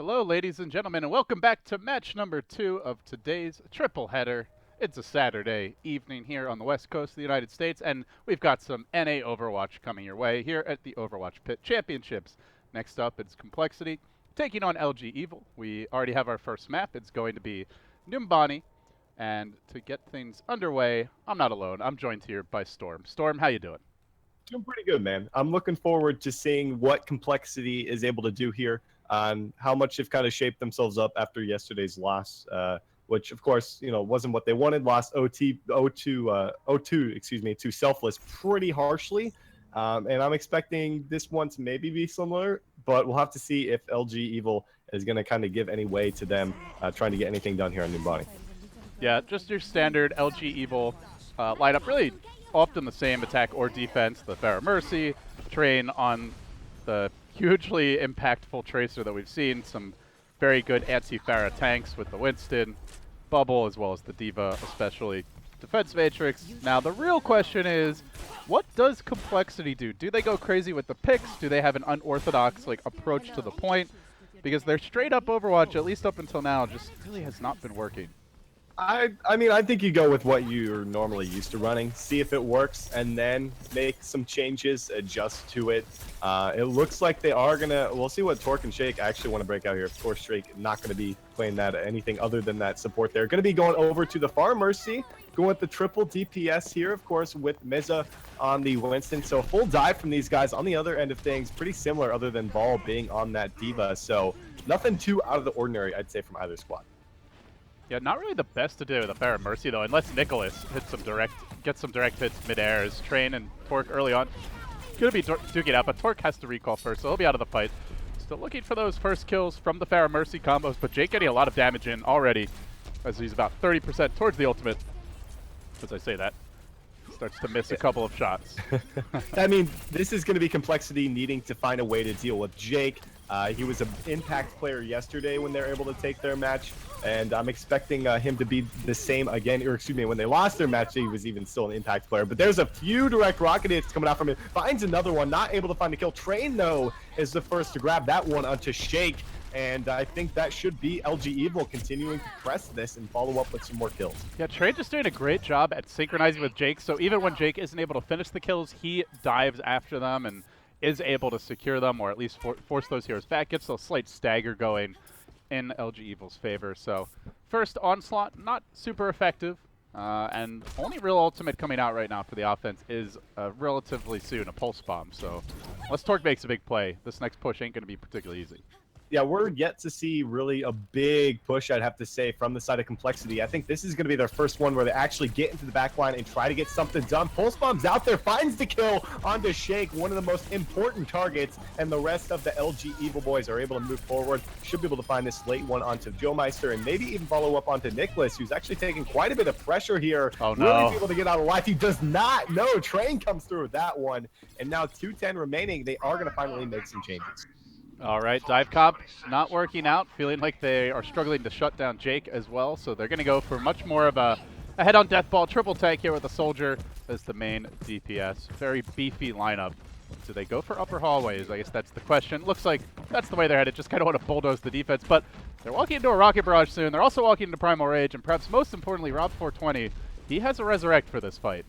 Hello, ladies and gentlemen, and welcome back to match number 2 of today's triple header. It's a Saturday evening here on the west coast of the United States, and we've got some NA Overwatch coming your way here at the Overwatch PIT Championships. Next up, it's Complexity taking on LG.Evil. We already have our first map. It's going to be Numbani, and to get things underway, I'm not alone. I'm joined here by Storm. Storm, how you doing? Doing pretty good, man. I'm looking forward to seeing what Complexity is able to do here on how much they've kind of shaped themselves up after yesterday's loss, which, of course, wasn't what they wanted. Lost O2, excuse me, to Selfless pretty harshly. And I'm expecting this one to maybe be similar, but we'll have to see if LG.Evil is going to kind of give any way to them trying to get anything done here on Numbani. Yeah, just your standard LG.Evil lineup, really often the same attack or defense. The Pharah Mercy, Train on the hugely impactful Tracer that we've seen, some very good anti-Pharah tanks with the Winston, Bubble, as well as the D.Va, especially Defense Matrix. Now, the real question is, what does Complexity do? Do they go crazy with the picks? Do they have an unorthodox approach to the point? Because their straight-up Overwatch, at least up until now, just really has not been working. I mean, I think you go with what you're normally used to running, see if it works, and then make some changes, adjust to it. It looks like they are gonna. We'll see what Torque and Shake actually want to break out here. Of course, Shake not gonna be playing that anything other than that support there. Gonna be going over to the Pharah Mercy, going with the triple DPS here, of course, with Miza on the Winston. So full dive from these guys on the other end of things, pretty similar, other than Ball being on that D.Va. So nothing too out of the ordinary, I'd say, from either squad. Yeah, not really the best to do with a Pharah Mercy though, unless Nicholas gets some direct hits mid-air. As Train and Torque early on gonna be duking out, but Torque has to recall first, so he'll be out of the fight. Still looking for those first kills from the Pharah Mercy combos, but Jake getting a lot of damage in already, as he's about 30% towards the ultimate. As I say that, starts to miss a couple of shots. I mean, this is going to be Complexity needing to find a way to deal with Jake. He was an impact player yesterday when they were able to take their match, and I'm expecting him to be the same again, or excuse me, when they lost their match, he was even still an impact player. But there's a few direct rocket hits coming out from him. Finds another one, not able to find a kill. Train, though, is the first to grab that one onto Shake, and I think that should be LG.Evil continuing to press this and follow up with some more kills. Yeah, Train just doing a great job at synchronizing with Jake, so even when Jake isn't able to finish the kills, he dives after them and is able to secure them, or at least force those heroes back, gets a slight stagger going in LG.Evil's favor. So first onslaught, not super effective, and only real ultimate coming out right now for the offense is relatively soon, a pulse bomb. So unless Torque makes a big play, this next push ain't going to be particularly easy. Yeah, we're yet to see really a big push, I'd have to say, from the side of Complexity. I think this is going to be their first one where they actually get into the back line and try to get something done. Pulse Bomb's out there, finds the kill onto Shake, one of the most important targets, and the rest of the LG.Evil boys are able to move forward. Should be able to find this late one onto Joe Meister and maybe even follow up onto Nicholas, who's actually taking quite a bit of pressure here. Oh, no. Really be able to get out alive. He does not. No, Train comes through with that one. And now 2:10 remaining. They are going to finally make some changes. All right, dive comp not working out, feeling like they are struggling to shut down Jake as well, so they're going to go for much more of a head-on death ball triple tank here with a Soldier as the main DPS. Very beefy lineup. Do they go for upper hallways? I guess that's the question. Looks like that's the way they're headed, just kind of want to bulldoze the defense, but they're walking into a Rocket Barrage soon. They're also walking into Primal Rage, and perhaps most importantly, Rob420, he has a Resurrect for this fight.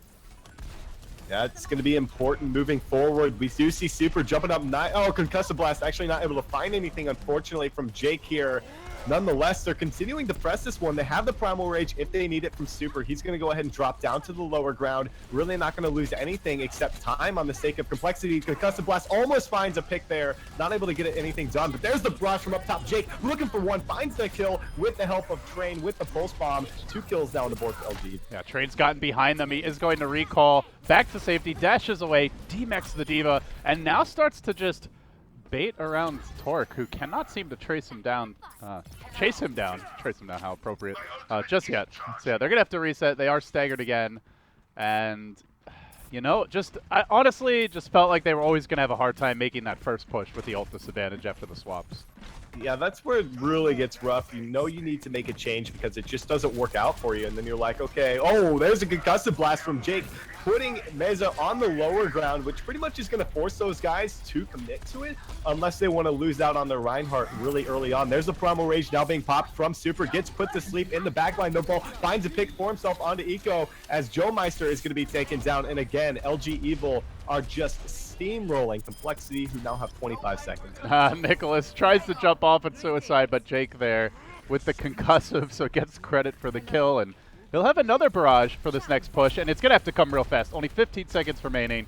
Yeah, it's going to be important moving forward. We do see Super jumping up. Concussive Blast actually not able to find anything, unfortunately, from Jake here. Nonetheless, they're continuing to press this one. They have the Primal Rage if they need it from Super. He's going to go ahead and drop down to the lower ground. Really not going to lose anything except time on the sake of Complexity. Concussive Blast almost finds a pick there. Not able to get anything done, but there's the brush from up top. Jake looking for one, finds the kill with the help of Train with the Pulse Bomb. 2 kills down the board for LG. Yeah, Train's gotten behind them. He is going to recall back to safety, dashes away, D-Max the D.Va, and now starts to just bait around Torque, who cannot seem to chase him down, how appropriate, just yet. So yeah, they're going to have to reset. They are staggered again, and, I honestly just felt like they were always going to have a hard time making that first push with the ult disadvantage after the swaps. Yeah, that's where it really gets rough. You know you need to make a change because it just doesn't work out for you. And then you're like, okay, oh, there's a concussive blast from Jake. putting Meza on the lower ground, which pretty much is going to force those guys to commit to it unless they want to lose out on their Reinhardt really early on. There's a Primal Rage now being popped from Super, gets put to sleep in the backline. No ball, finds a pick for himself onto Eco as Joe Meister is going to be taken down. And again, LG.Evil are just steamrolling Complexity, who now have 25 seconds. Nicholas tries to jump off at Suicide, but Jake there with the concussive, so gets credit for the kill, and he'll have another barrage for this next push, and it's going to have to come real fast. Only 15 seconds remaining.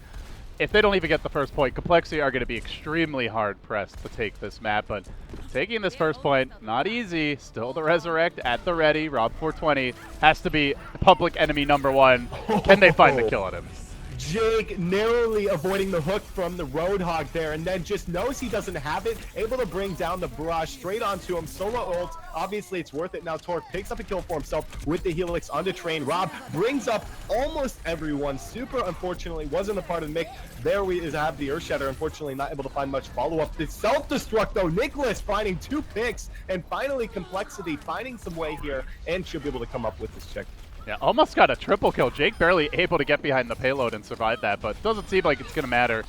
If they don't even get the first point, Complexity are going to be extremely hard-pressed to take this map, but taking this first point, not easy. Still the Resurrect at the ready. Rob 420 has to be public enemy #1. Can they find the kill on him? Jake narrowly avoiding the hook from the Roadhog there, and then just knows he doesn't have it, able to bring down the barrage straight onto him. Solo ult, obviously it's worth it now. Torque picks up a kill for himself with the Helix onto Train. Rob brings up almost everyone. Super, unfortunately, wasn't a part of the mix. There we have the Earthshatter, unfortunately not able to find much follow-up. The self-destruct, though, Nicholas finding 2 picks, and finally Complexity finding some way here, and should be able to come up with this check. Yeah, almost got a triple kill. Jake barely able to get behind the payload and survive that, but doesn't seem like it's going to matter.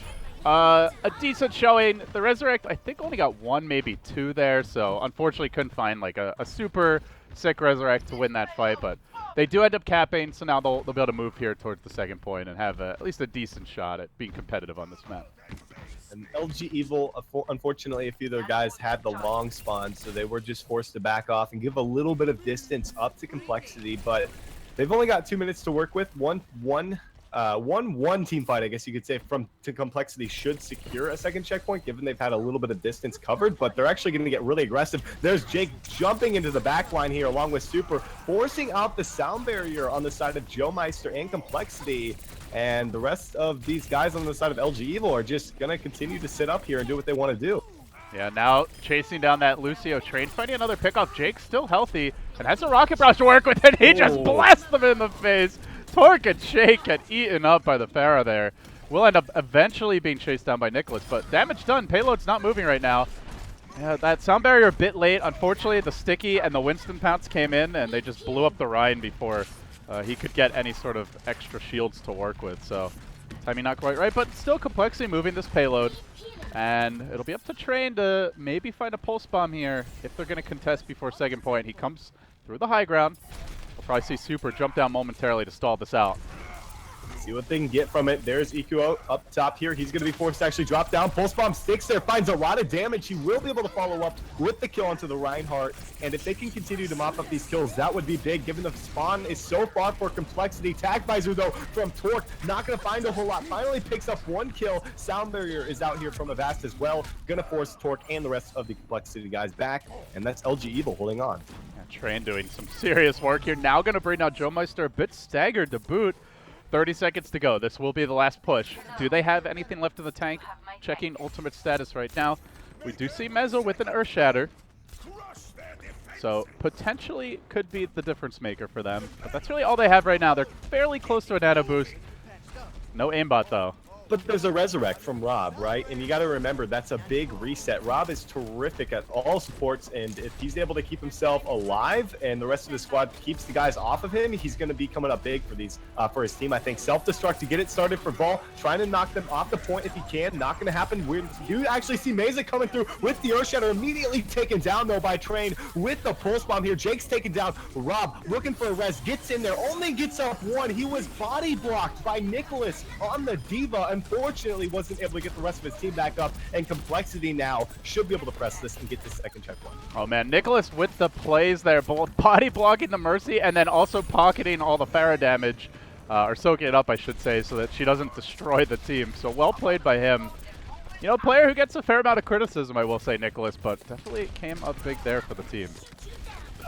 A decent showing. The Resurrect, I think, only got 1, maybe 2 there, so unfortunately couldn't find like a super sick Resurrect to win that fight, but they do end up capping, so now they'll be able to move here towards the second point and have at least a decent shot at being competitive on this map. And LG.Evil, unfortunately, a few of their guys had the long spawn, so they were just forced to back off and give a little bit of distance up to Complexity, but they've only got 2 minutes to work with. One team fight, I guess you could say, to Complexity should secure a second checkpoint, given they've had a little bit of distance covered, but they're actually going to get really aggressive. There's Jake jumping into the back line here along with Super, forcing out the sound barrier on the side of Joe Meister and Complexity, and the rest of these guys on the side of LG.Evil are just going to continue to sit up here and do what they want to do. Yeah, now chasing down that Lucio Train, finding another pickoff. Jake still healthy and has a rocket barrage to work with, and he just blasts them in the face. Torque and Jake get eaten up by the Pharah there. Will end up eventually being chased down by Nicholas, but damage done. Payload's not moving right now. Yeah, that sound barrier a bit late. Unfortunately, the Sticky and the Winston Pounce came in, and they just blew up the Ryan before he could get any sort of extra shields to work with. So timing not quite right, but still Complexity moving this payload. And it'll be up to Train to maybe find a pulse bomb here if they're going to contest before second point. He comes through the high ground. We'll probably see Super jump down momentarily to stall this out. See what they can get from it. There's EQ up top here. He's going to be forced to actually drop down. Pulse Bomb sticks there, finds a lot of damage. He will be able to follow up with the kill onto the Reinhardt. And if they can continue to mop up these kills, that would be big, given the spawn is so far for Complexity. Tag Visor, though, from Torque, not going to find a whole lot. Finally picks up 1 kill. Sound Barrier is out here from Avast as well. Going to force Torque and the rest of the Complexity guys back. And that's LG.Evil holding on. Yeah, Train doing some serious work here. Now going to bring out Joe Meister a bit staggered to boot. 30 seconds to go. This will be the last push. Do they have anything left in the tank? Checking ultimate status right now. We do see Mezzo with an Earthshatter. So potentially could be the difference maker for them. But that's really all they have right now. They're fairly close to a nano boost. No aimbot though. But there's a Resurrect from Rob, right? And you got to remember, that's a big reset. Rob is terrific at all supports, and if he's able to keep himself alive and the rest of the squad keeps the guys off of him, he's going to be coming up big for these for his team. I think self-destruct to get it started for Ball, trying to knock them off the point if he can. Not going to happen. We do actually see Meza coming through with the Earthshatter, immediately taken down, though, by Train with the Pulse Bomb here. Jake's taken down. Rob looking for a res, gets in there, only gets up 1. He was body blocked by Nicholas on the Diva. Unfortunately, wasn't able to get the rest of his team back up, and Complexity now should be able to press this and get the second checkpoint. Oh man, Nicholas with the plays there, both body blocking the Mercy and then also pocketing all the Pharah damage, or soaking it up, I should say, so that she doesn't destroy the team. So well played by him. You know, player who gets a fair amount of criticism, I will say, Nicholas, but definitely came up big there for the team.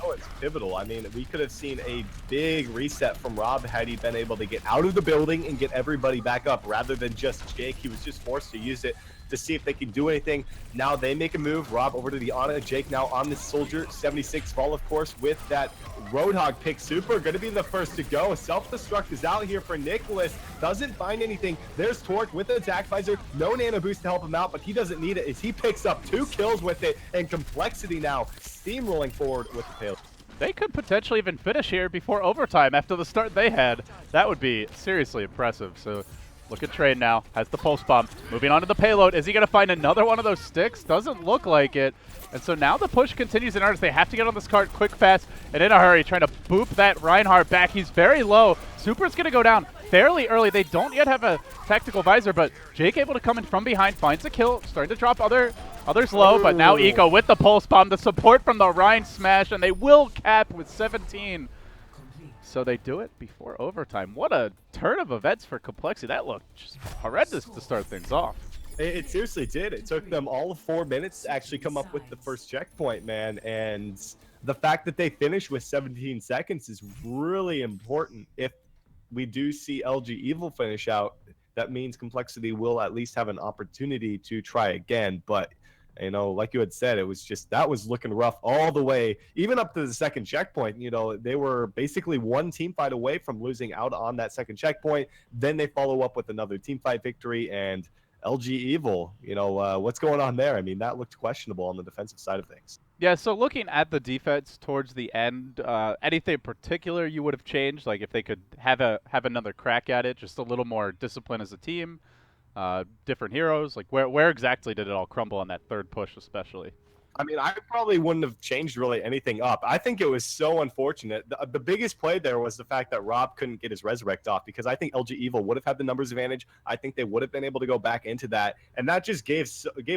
Oh, it's pivotal. I mean, we could have seen a big reset from Rob had he been able to get out of the building and get everybody back up rather than just Jake. He was just forced to use it to see if they can do anything. Now they make a move. Rob over to the Ana. Jake now on the Soldier. 76 fall, of course, with that Roadhog pick. Super going to be the first to go. Self-destruct is out here for Nicholas. Doesn't find anything. There's Torque with the attack visor. No nano boost to help him out, but he doesn't need it as he picks up 2 kills with it, and Complexity now steamrolling forward with the payload. they could potentially even finish here before overtime after the start they had. That would be seriously impressive. So look at Trade now, has the pulse bomb. Moving on to the payload. Is he going to find another one of those sticks? Doesn't look like it. And so now the push continues in earnest. They have to get on this cart quick, fast, and in a hurry, trying to boop that Reinhardt back. He's very low. Super's going to go down fairly early. They don't yet have a tactical visor, but Jake able to come in from behind, finds a kill, starting to drop others low, but now Eco with the pulse bomb, the support from the Rhine smash, and they will cap with 17. So they do it before overtime. What a turn of events for Complexity. That looked just horrendous to start things off. It seriously did. It took them all of 4 minutes to actually come up with the first checkpoint, man. And the fact that they finished with 17 seconds is really important. If we do see LG.Evil finish out, that means Complexity will at least have an opportunity to try again. But, you know, like you had said, it was just, that was looking rough all the way, even up to the second checkpoint. You know, they were basically one team fight away from losing out on that second checkpoint. Then they follow up with another team fight victory, and LG.Evil, you know, what's going on there? I mean, that looked questionable on the defensive side of things. Yeah, so looking at the defense towards the end, anything in particular you would have changed? Like if they could have another crack at it, just a little more discipline as a team, different heroes. Like where exactly did it all crumble on that third push, especially? I mean, I probably wouldn't have changed really anything up. I think it was so unfortunate. The biggest play there was the fact that Rob couldn't get his resurrect off, because I think LG.Evil would have had the numbers advantage. I think they would have been able to go back into that, and that just gave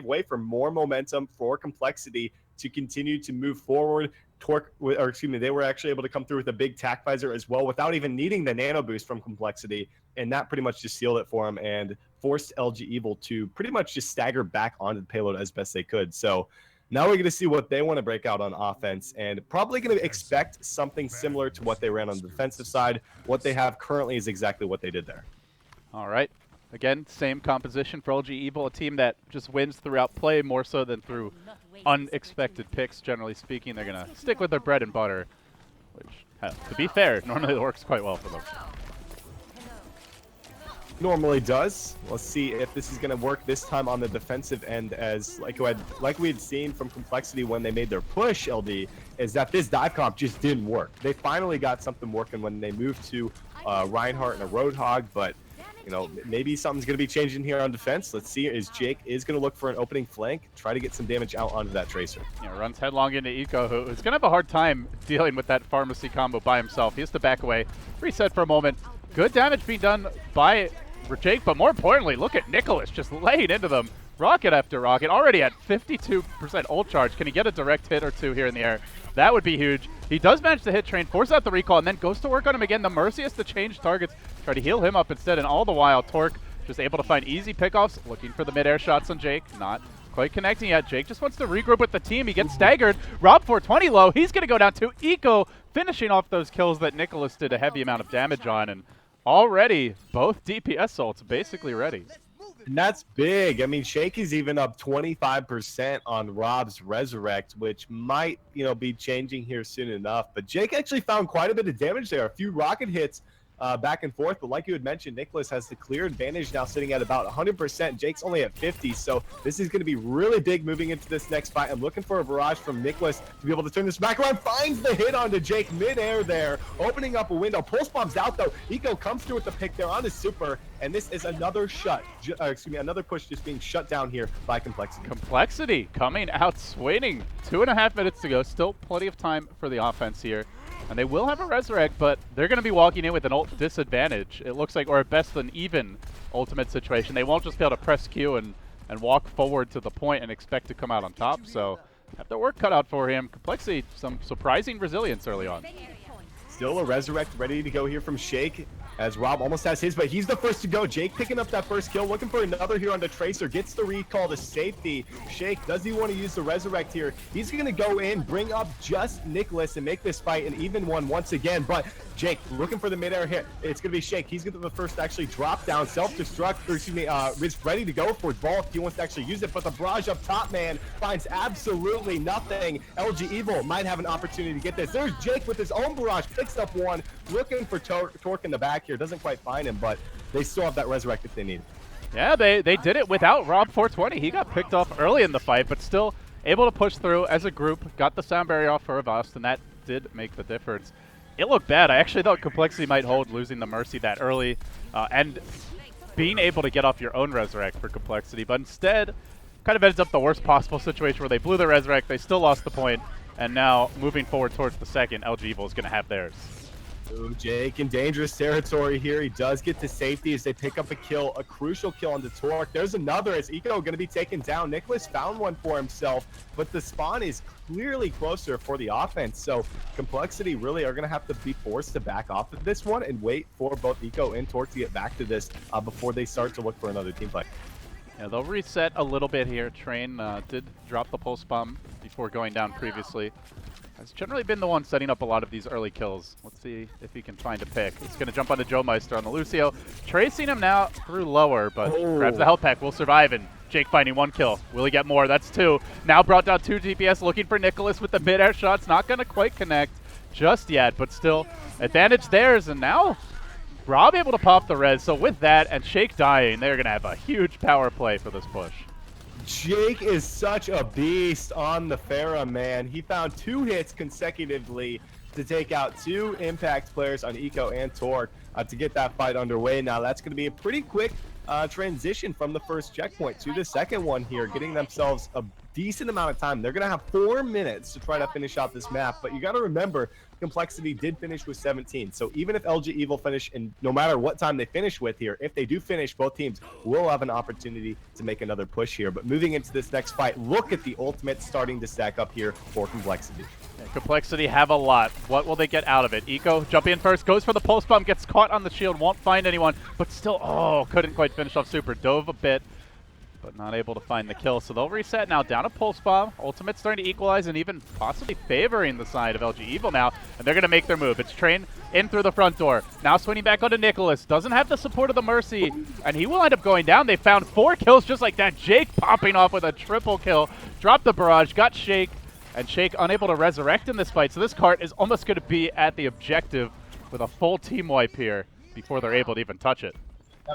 way for more momentum for Complexity to continue to move forward. They were actually able to come through with a big tac visor as well without even needing the nano boost from Complexity, and that pretty much just sealed it for him and forced LG.Evil to pretty much just stagger back onto the payload as best they could. So now we're going to see what they want to break out on offense, and probably going to expect something similar to what they ran on the defensive side. What they have currently is exactly what they did there. All right. Again, same composition for LG.Evil, a team that just wins throughout play more so than through unexpected picks. Generally speaking, they're going to stick with their bread and butter, which, to be fair, normally works quite well for them. Normally does. Let's see if this is going to work this time on the defensive end, as like we had seen from Complexity when they made their push, LD, is that this dive comp just didn't work. They finally got something working when they moved to Reinhardt and a Roadhog, but you know, maybe something's going to be changing here on defense. Let's see, is Jake is going to look for an opening flank, try to get some damage out onto that Tracer. Yeah, runs headlong into Eco, who's going to have a hard time dealing with that pharmacy combo by himself. He has to back away, reset for a moment. Good damage being done by Jake, but more importantly, look at Nicholas just laying into them. Rocket after rocket, already at 52% ult charge. Can he get a direct hit or two here in the air? That would be huge. He does manage to hit Train, forces out the recall, and then goes to work on him again. The Mercy has to change targets, try to heal him up instead, and all the while, Torque just able to find easy pickoffs, looking for the mid-air shots on Jake. Not quite connecting yet. Jake just wants to regroup with the team. He gets staggered. Rob 420 low. He's going to go down to Eco, finishing off those kills that Nicholas did a heavy amount of damage on, and already both DPS ults basically ready. And that's big. I mean, Shake is even up 25% on Rob's Resurrect, which might, you know, be changing here soon enough. But Jake actually found quite a bit of damage there. A few rocket hits back and forth. But like you had mentioned, Nicholas has the clear advantage now, sitting at about 100%. Jake's only at 50. So this is going to be really big moving into this next fight. I'm looking for a barrage from Nicholas to be able to turn this back around. Finds the hit onto Jake midair there, opening up a window. Pulse bomb's out though. Eco comes through with the pick there on his super. And this is another another push just being shut down here by Complexity. Complexity coming out swinging. 2.5 minutes to go. Still plenty of time for the offense here. And they will have a resurrect, but they're going to be walking in with an ult disadvantage. It looks like, or at best an even ultimate situation. They won't just be able to press Q and walk forward to the point and expect to come out on top. So have their work cut out for him. Complexity, some surprising resilience early on. Still a resurrect ready to go here from Shake, as Rob almost has his, but he's the first to go. Jake picking up that first kill, looking for another here on the Tracer, gets the recall to safety. Shake, does he want to use the resurrect here? He's going to go in, bring up just Nicholas, and make this fight an even one once again. But Jake looking for the mid-air hit. It's going to be Shake. He's going to be the first to actually drop down, self-destruct, or excuse me, is ready to go for his ball if he wants to actually use it. But the barrage up top, man, finds absolutely nothing. LG.Evil might have an opportunity to get this. There's Jake with his own barrage, picks up one, looking for Torque in the back here. Doesn't quite find him, but they still have that resurrect if they need. Yeah, they did it without Rob 420. He got picked off early in the fight, but still able to push through as a group. Got the sound barrier off for Avast, and that did make the difference. It looked bad. I actually thought Complexity might hold losing the Mercy that early and being able to get off your own Resurrect for Complexity, but instead kind of ends up the worst possible situation where they blew the Resurrect, they still lost the point, and now moving forward towards the second, LG.Evil is going to have theirs. Ooh, Jake in dangerous territory here. He does get to safety as they pick up a kill, a crucial kill on the Torque. There's another as Eco going to be taken down. Nicholas found one for himself, but the spawn is clearly closer for the offense. So Complexity really are going to have to be forced to back off of this one and wait for both Eco and Torque to get back to this before they start to look for another team play. Yeah, they'll reset a little bit here. Train did drop the pulse bomb before going down previously. Has generally been the one setting up a lot of these early kills. Let's see if he can find a pick. He's going to jump onto Joe Meister on the Lucio. Tracing him now through lower, but grabs the health pack. Will survive, and Jake finding one kill. Will he get more? That's two. Now brought down 2 DPS, looking for Nicholas with the mid-air shots. Not going to quite connect just yet, but still advantage theirs. And now Rob able to pop the res. So with that and Shake dying, they're going to have a huge power play for this push. Jake is such a beast on the Pharah, man. He found 2 hits consecutively to take out 2 impact players on Eco and Torque to get that fight underway. Now that's going to be a pretty quick transition from the first checkpoint to the second one here, getting themselves a decent amount of time. They're going to have 4 minutes to try to finish out this map, but you got to remember Complexity did finish with 17. So even if LG.Evil finish, and no matter what time they finish with here, if they do finish, both teams will have an opportunity to make another push here. But moving into this next fight, look at the ultimate starting to stack up here for Complexity. Yeah, Complexity have a lot. What will they get out of it? Eco jump in first, goes for the pulse bomb, gets caught on the shield, won't find anyone, but still, couldn't quite finish off Super. Dove a bit, but not able to find the kill. So they'll reset now down a pulse bomb. Ultimate starting to equalize and even possibly favoring the side of LG.Evil now, and they're going to make their move. It's Train in through the front door. Now swinging back onto Nicholas. Doesn't have the support of the Mercy, and he will end up going down. They found 4 kills just like that. Jake popping off with a triple kill. Dropped the barrage, got Shake, and Shake unable to resurrect in this fight. So this cart is almost going to be at the objective with a full team wipe here before they're able to even touch it.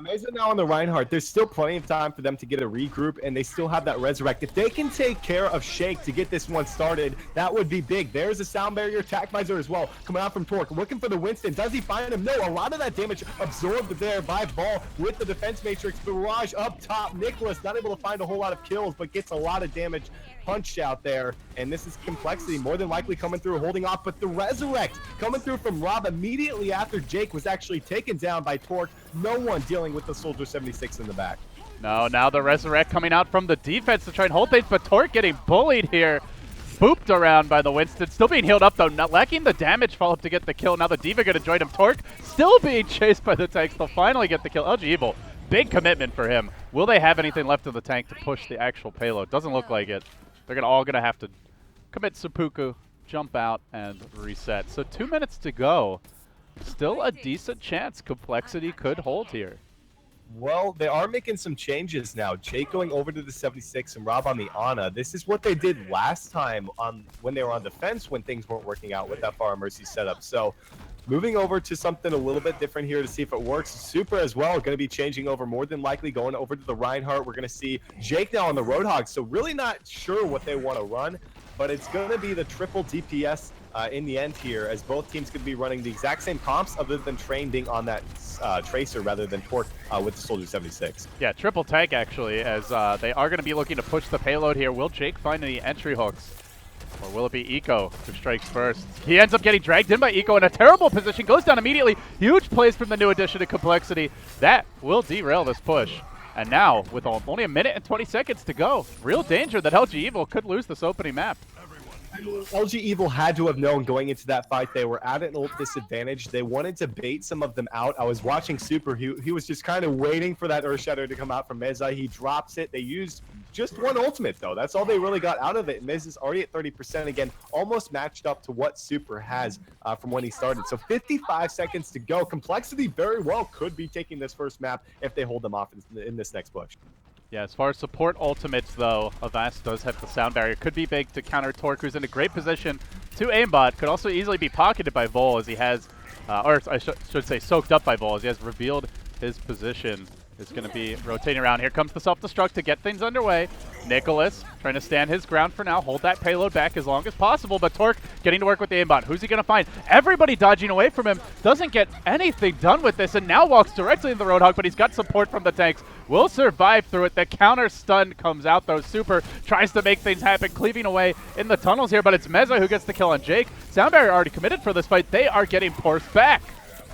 Mesa now on the Reinhardt. There's still plenty of time for them to get a regroup, and they still have that resurrect. If they can take care of Shake to get this one started, that would be big. There's a sound barrier attack visor as well coming out from Torque, looking for the Winston. Does he find him? No, a lot of that damage absorbed there by Ball with the defense matrix. Barrage up top. Nicholas not able to find a whole lot of kills, but gets a lot of damage punched out there, and this is Complexity more than likely coming through, holding off, but the resurrect coming through from Rob immediately after Jake was actually taken down by Torque. No one dealing with the Soldier 76 in the back. No, now the resurrect coming out from the defense to try and hold things, but Torque getting bullied here. Booped around by the Winston, still being healed up though, not lacking the damage follow-up to get the kill. Now the Diva gonna join him. Torque still being chased by the tanks. They'll finally get the kill. LG.Evil, big commitment for him. Will they have anything left of the tank to push the actual payload? Doesn't look like it. They're all gonna have to commit seppuku, jump out, and reset. So 2 minutes to go. Still a decent chance Complexity could hold here. Well, they are making some changes now. Jake going over to the 76 and Rob on the Ana. This is what they did last time when they were on defense when things weren't working out with that Pharah Mercy setup. So moving over to something a little bit different here to see if it works. Super as well, going to be changing over, more than likely going over to the Reinhardt. We're going to see Jake now on the Roadhog. So really not sure what they want to run, but it's going to be the triple DPS in the end here, as both teams could be running the exact same comps other than Train being on that Tracer rather than Torque with the Soldier 76. Yeah, triple tank actually, as they are going to be looking to push the payload here. Will Jake find any entry hooks? Or will it be Eco who strikes first? He ends up getting dragged in by Eco in a terrible position, goes down immediately. Huge plays from the new addition to Complexity. That will derail this push. And now, with only a minute and 20 seconds to go, real danger that LG.Evil could lose this opening map. LG.Evil had to have known going into that fight they were at an ult disadvantage. They wanted to bait some of them out. I was watching Super. He was just kind of waiting for that Earthshatter to come out from Meza. He drops it. They used just one ultimate, though. That's all they really got out of it. Meza's already at 30% again, almost matched up to what Super has from when he started. So 55 seconds to go. Complexity very well could be taking this first map if they hold them off in this next push. Yeah, as far as support ultimates, though, Avast does have the sound barrier. Could be big to counter Torque, who's in a great position to aimbot. Could also easily be pocketed by Vol, as he has, or I should say soaked up by Vol, as he has revealed his position. is going to be rotating around. Here comes the self-destruct to get things underway. Nicholas trying to stand his ground for now, hold that payload back as long as possible, but Torque getting to work with the aimbot. Who's he going to find? Everybody dodging away from him. Doesn't get anything done with this, and now walks directly into the Roadhog, but he's got support from the tanks. Will survive through it. The counter stun comes out, though. Super tries to make things happen, cleaving away in the tunnels here, but it's Meza who gets the kill on Jake. Sound Barrier already committed for this fight. They are getting forced back.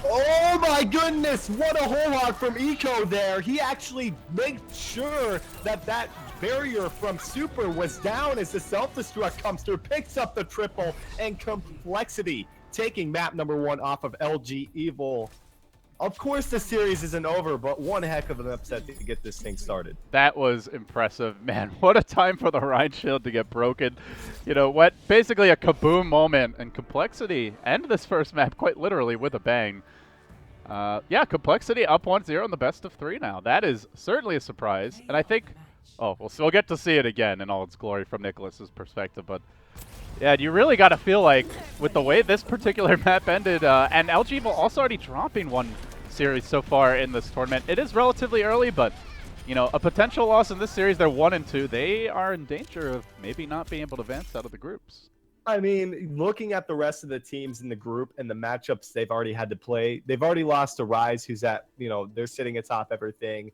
Oh my goodness, what a whole lot from Eco there. He actually made sure that that barrier from Super was down as the self-destruct comes through, picks up the triple, and Complexity taking map number 1 off of LG.Evil. Of course the series isn't over, but one heck of an upset to get this thing started. That was impressive. Man, what a time for the Rhine Shield to get broken. You know, what basically a kaboom moment, and Complexity end this first map quite literally with a bang. Yeah, Complexity up 1-0 in the best of 3 now. That is certainly a surprise, and I think, we'll get to see it again in all its glory from Nicholas's perspective, but yeah, you really got to feel like with the way this particular map ended, and LG.Evil also already dropping one series so far in this tournament. It is relatively early, but you know, a potential loss in this series, they're 1-2. They are in danger of maybe not being able to advance out of the groups. I mean, looking at the rest of the teams in the group and the matchups they've already had to play, they've already lost to Rise, who's at, they're sitting atop everything.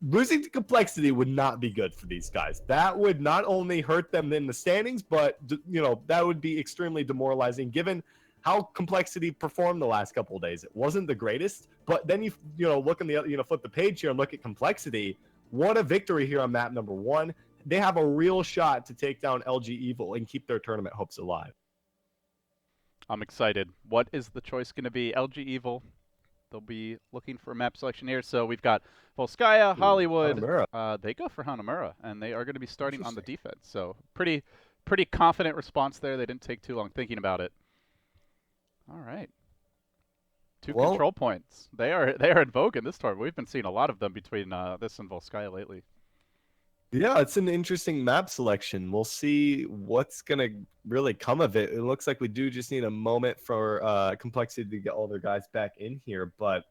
Losing to Complexity would not be good for these guys. That would not only hurt them in the standings, but, that would be extremely demoralizing given how Complexity performed the last couple of days. It wasn't the greatest, but then you look in the flip the page here and look at Complexity. What a victory here on map number 1. They have a real shot to take down LG.Evil and keep their tournament hopes alive. I'm excited. What is the choice going to be? LG.Evil. They'll be looking for a map selection here. So we've got Volskaya, Hollywood. They go for Hanamura, and they are going to be starting on the defense. So pretty confident response there. They didn't take too long thinking about it. All right. 2 control points. They are in vogue in this tournament. We've been seeing a lot of them between this and Volskaya lately. Yeah, it's an interesting map selection. We'll see what's going to really come of it. It looks like we do just need a moment for Complexity to get all their guys back in here. But,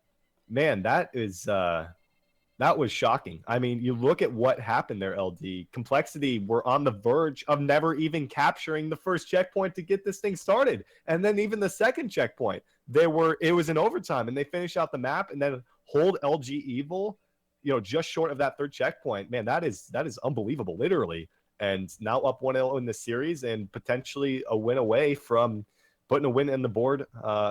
man, that was shocking. I mean, you look at what happened there, LD. Complexity were on the verge of never even capturing the first checkpoint to get this thing started. And then even the second checkpoint, it was in overtime, and they finish out the map and then hold LG.Evil just short of that third checkpoint. Man, that is unbelievable, literally. And now up 1-0 in the series and potentially a win away from putting a win in the board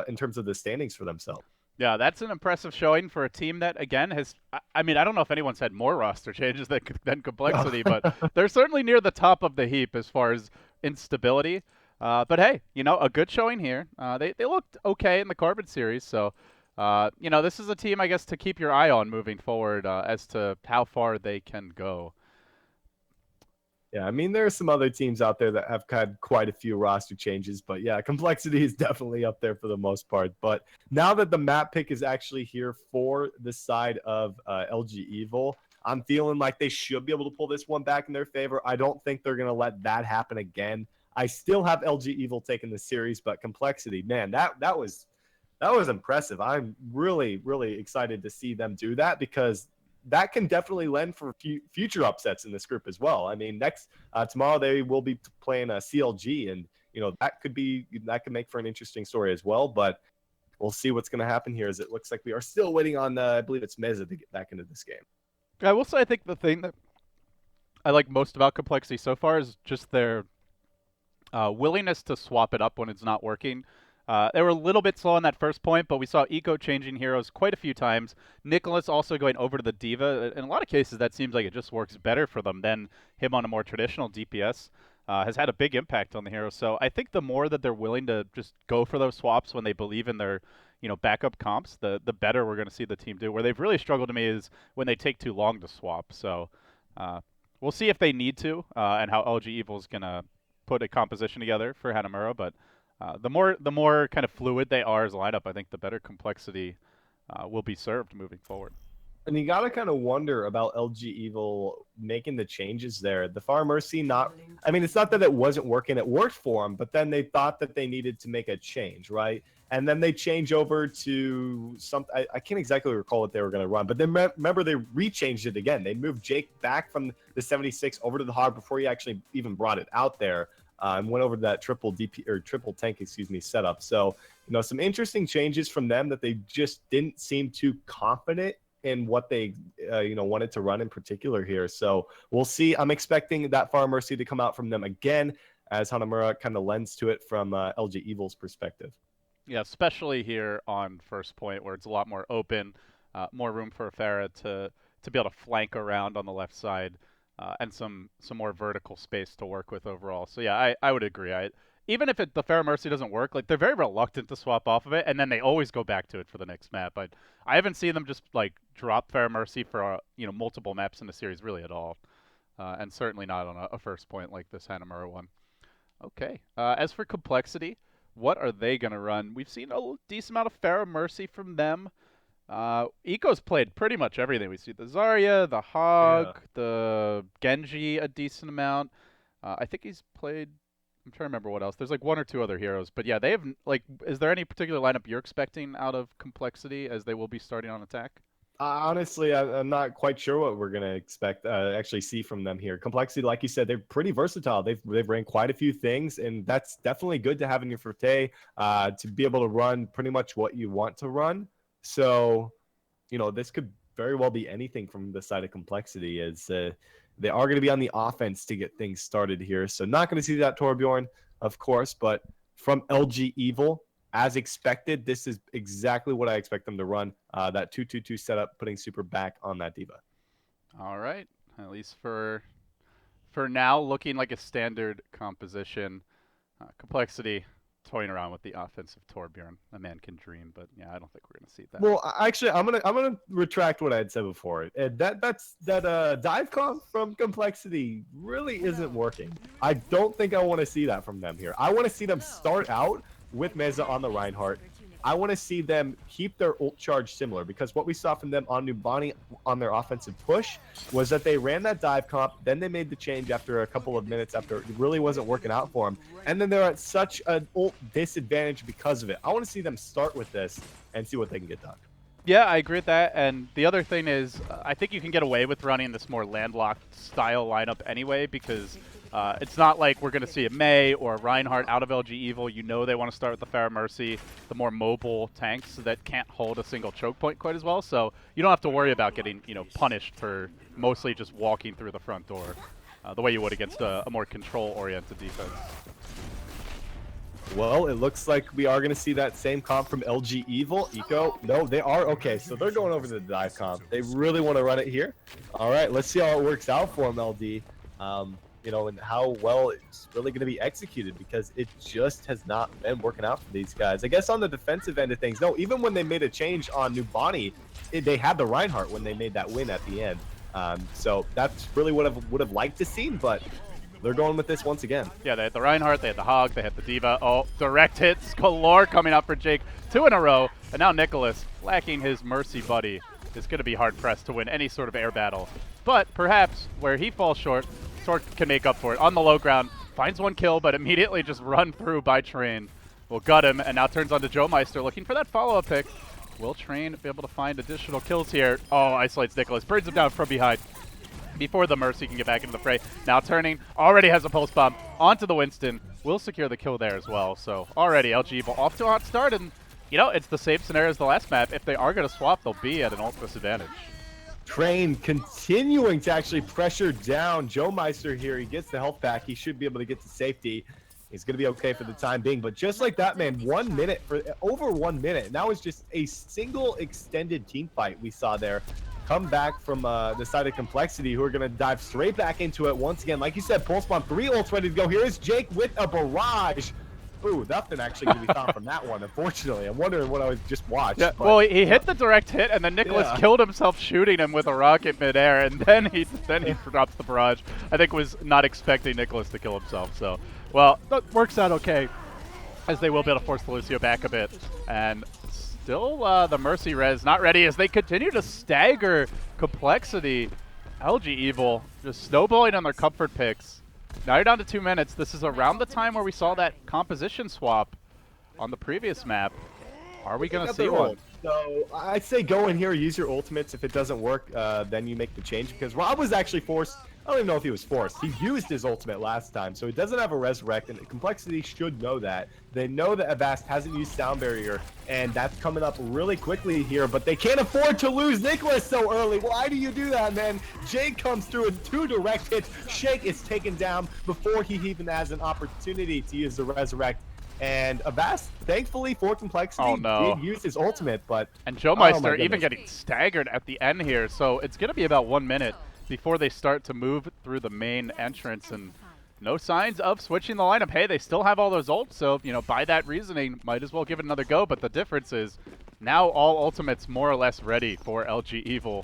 in terms of the standings for themselves. Yeah, that's an impressive showing for a team that, again, has... I mean, I don't know if anyone's had more roster changes than Complexity, but they're certainly near the top of the heap as far as instability. But hey, a good showing here. They looked okay in the Carbon series, so... this is a team, I guess, to keep your eye on moving forward as to how far they can go. Yeah, I mean, there are some other teams out there that have had quite a few roster changes, but yeah, Complexity is definitely up there for the most part. But now that the map pick is actually here for the side of LG.Evil, I'm feeling like they should be able to pull this one back in their favor. I don't think they're going to let that happen again. I still have LG.Evil taking the series, but Complexity, man, that was impressive. I'm really, really excited to see them do that because that can definitely lend for future upsets in this group as well. I mean, tomorrow they will be playing a CLG, and that could make for an interesting story as well. But we'll see what's going to happen here. As it looks like we are still waiting on, I believe it's Meza to get back into this game. I will say, I think the thing that I like most about Complexity so far is just their willingness to swap it up when it's not working. They were a little bit slow on that first point, but we saw Eco changing heroes quite a few times. Nicholas also going over to the Diva. In a lot of cases, that seems like it just works better for them than him on a more traditional DPS. Has had a big impact on the hero. So I think the more that they're willing to just go for those swaps when they believe in their backup comps, the better we're going to see the team do. Where they've really struggled to me is when they take too long to swap. So we'll see if they need to and how LG.Evil is going to put a composition together for Hanamura, but the more kind of fluid they are as a lineup, I think the better Complexity will be served moving forward. And you got to kind of wonder about LG.Evil making the changes there. The Far Mercy it's not that it wasn't working. It worked for them, but then they thought that they needed to make a change, right? and then they change over to some. I can't exactly recall what they were going to run, but then remember they rechanged it again. They moved Jake back from the 76 over to the Hog before he actually even brought it out there, and went over to that triple DP or triple tank, excuse me, setup. So some interesting changes from them that they just didn't seem too confident in what they wanted to run in particular here. So we'll see. I'm expecting that Fire Mercy to come out from them again, as Hanamura kind of lends to it from LG.Evil's perspective. Yeah, especially here on first point where it's a lot more open, more room for Farah to be able to flank around on the left side, and some more vertical space to work with overall. So yeah, I would agree. Even if the Farah Mercy doesn't work, like they're very reluctant to swap off of it, and then they always go back to it for the next map. But I haven't seen them just like drop Farah Mercy for multiple maps in the series really at all, and certainly not on a first point like this Hanamura one. Okay. As for complexity, what are they going to run? We've seen a decent amount of Farah Mercy from them. Eco's played pretty much everything. We see the Zarya, the Hog, the Genji a decent amount. I think he's played... I'm trying to remember what else. There's like one or two other heroes. But yeah, they have... is there any particular lineup you're expecting out of complexity as they will be starting on attack? Honestly, I'm not quite sure what we're going to expect, actually see from them here. Complexity, like you said, they're pretty versatile. They've ran quite a few things, and that's definitely good to have in your forte, to be able to run pretty much what you want to run. So, this could very well be anything from the side of complexity, as they are going to be on the offense to get things started here. So not going to see that Torbjorn, of course, but from LG.Evil, as expected, this is exactly what I expect them to run. That 2-2-2 setup, putting Super back on that D.Va. All right. At least for now, looking like a standard composition. Complexity toying around with the offensive Torbjorn. A man can dream, but yeah, I don't think we're gonna see that. Well, actually, I'm gonna retract what I had said before. That dive comp from Complexity really isn't working. I don't think I want to see that from them here. I want to see them start out with Meza on the Reinhardt. I want to see them keep their ult charge similar, because what we saw from them on Numbani on their offensive push was that they ran that dive comp, then they made the change after a couple of minutes after it really wasn't working out for them, and then they're at such an ult disadvantage because of it. I want to see them start with this and see what they can get done. Yeah, I agree with that. And the other thing is, I think you can get away with running this more landlocked style lineup anyway, because it's not like we're going to see a Mei or a Reinhardt out of LG.Evil. They want to start with the Farah Mercy, the more mobile tanks that can't hold a single choke point quite as well. So you don't have to worry about getting punished for mostly just walking through the front door, the way you would against a more control-oriented defense. Well, it looks like we are going to see that same comp from LG.Evil. Eco, no, they are. Okay, so they're going over to the dive comp. They really want to run it here. All right, let's see how it works out for them, LD. And how well it's really going to be executed, because it just has not been working out for these guys. I guess on the defensive end of things, no, even when they made a change on Numbani, they had the Reinhardt when they made that win at the end. So that's really what I would have liked to see, but they're going with this once again. Yeah, they had the Reinhardt, they had the Hog, they had the D.Va. Oh, direct hits galore coming out for Jake. 2 in a row, and now Nicholas, lacking his Mercy buddy, is going to be hard-pressed to win any sort of air battle. But perhaps where he falls short, Torque can make up for it. On the low ground, finds 1 kill, but immediately just run through by Train. Will gut him, and now turns on to Joe Meister, looking for that follow-up pick. Will Train be able to find additional kills here? Oh, isolates Nicholas, burns him down from behind before the Mercy can get back into the fray. Now turning, already has a pulse bomb onto the Winston. Will secure the kill there as well. So already LG.Evil off to a hot start, and it's the same scenario as the last map. If they are going to swap, they'll be at an ult disadvantage. Train continuing to actually pressure down Joe Meister here. He gets the health back. He should be able to get to safety. He's going to be okay for the time being. But just like that, man, 1 minute, for over 1 minute. And that was just a single extended team fight we saw there. Come back from the side of Complexity, who are going to dive straight back into it once again. Like you said, Pulse Bomb, 3 ults ready to go. Here is Jake with a barrage. Ooh, nothing actually can be found from that one, unfortunately. I'm wondering what I was just watched. Yeah, well, he hit the direct hit, and then Nicholas killed himself shooting him with a rocket midair, and then he drops the barrage. I think was not expecting Nicholas to kill himself. So, well, that works out okay, as they will be able to force the Lucio back a bit. And still the Mercy res not ready as they continue to stagger Complexity. LG.Evil just snowballing on their comfort picks. Now you're down to 2 minutes. This is around the time where we saw that composition swap on the previous map. Are we going to got see their one? ult. So I'd say go in here, use your ultimates. If it doesn't work, then you make the change. Because Rob was actually forced. I don't even know if he was forced. He used his ultimate last time, so he doesn't have a resurrect, and Complexity should know that. They know that Avast hasn't used Sound Barrier, and that's coming up really quickly here, but they can't afford to lose Nicholas so early. Why do you do that, man? Jake comes through with 2 direct hits. Shake is taken down before he even has an opportunity to use the resurrect. And Avast, thankfully for Complexity, did use his ultimate, but... And Joemeister even getting staggered at the end here, so it's going to be about 1 minute before they start to move through the main entrance, and no signs of switching the lineup. Hey, they still have all those ults, so, you know, by that reasoning, might as well give it another go, but the difference is now all ultimates more or less ready for LG.Evil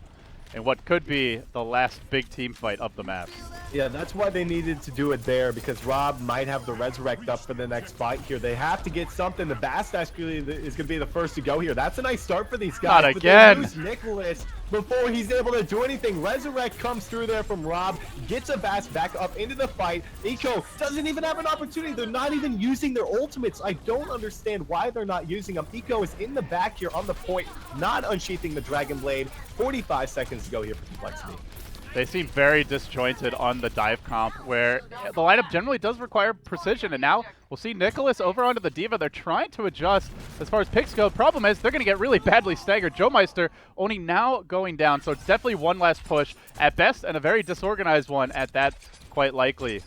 in what could be the last big team fight of the map. Yeah, that's why they needed to do it there, because Rob might have the resurrect up for the next fight here. They have to get something. The Bast actually is going to be the first to go here. That's a nice start for these guys. Not again. But they lose Nicholas before he's able to do anything. Resurrect comes through there from Rob, gets a Bast back up into the fight. Eco doesn't even have an opportunity. They're not even using their ultimates. I don't understand why they're not using them. Eco is in the back here on the point, not unsheathing the Dragon Blade. 45 seconds to go here for Complexity. They seem very disjointed on the dive comp, where the lineup generally does require precision, and now we'll see Nicholas over onto the D.Va. They're trying to adjust as far as picks go. Problem is, they're going to get really badly staggered. Joemeister only now going down, so it's definitely one last push at best, and a very disorganized one at that, quite likely.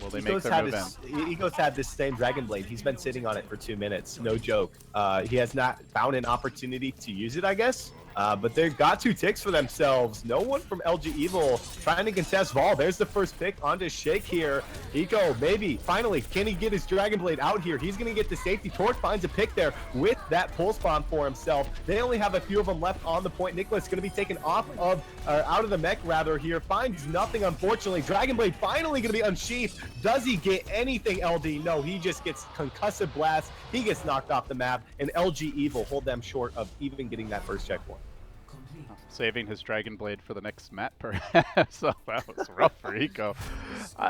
Will they make their move in? Ego's had this same Dragon Blade. He's been sitting on it for 2 minutes. No joke. He has not found an opportunity to use it, I guess. But they've got 2 ticks for themselves. No one from LG.Evil trying to contest Vol. There's the first pick onto Shake here. Eco, maybe, finally, can he get his Dragon Blade out here? He's going to get the safety. Torch finds a pick there with that pulse bomb for himself. They only have a few of them left on the point. Nicholas going to be taken off of, out of the mech rather here. Finds nothing, unfortunately. Dragon Blade finally going to be unsheathed. Does he get anything, LD? No, he just gets concussive blast. He gets knocked off the map, and LG.Evil hold them short of even getting that first checkpoint. Saving his Dragon Blade for the next map, perhaps. So that was rough for Eco.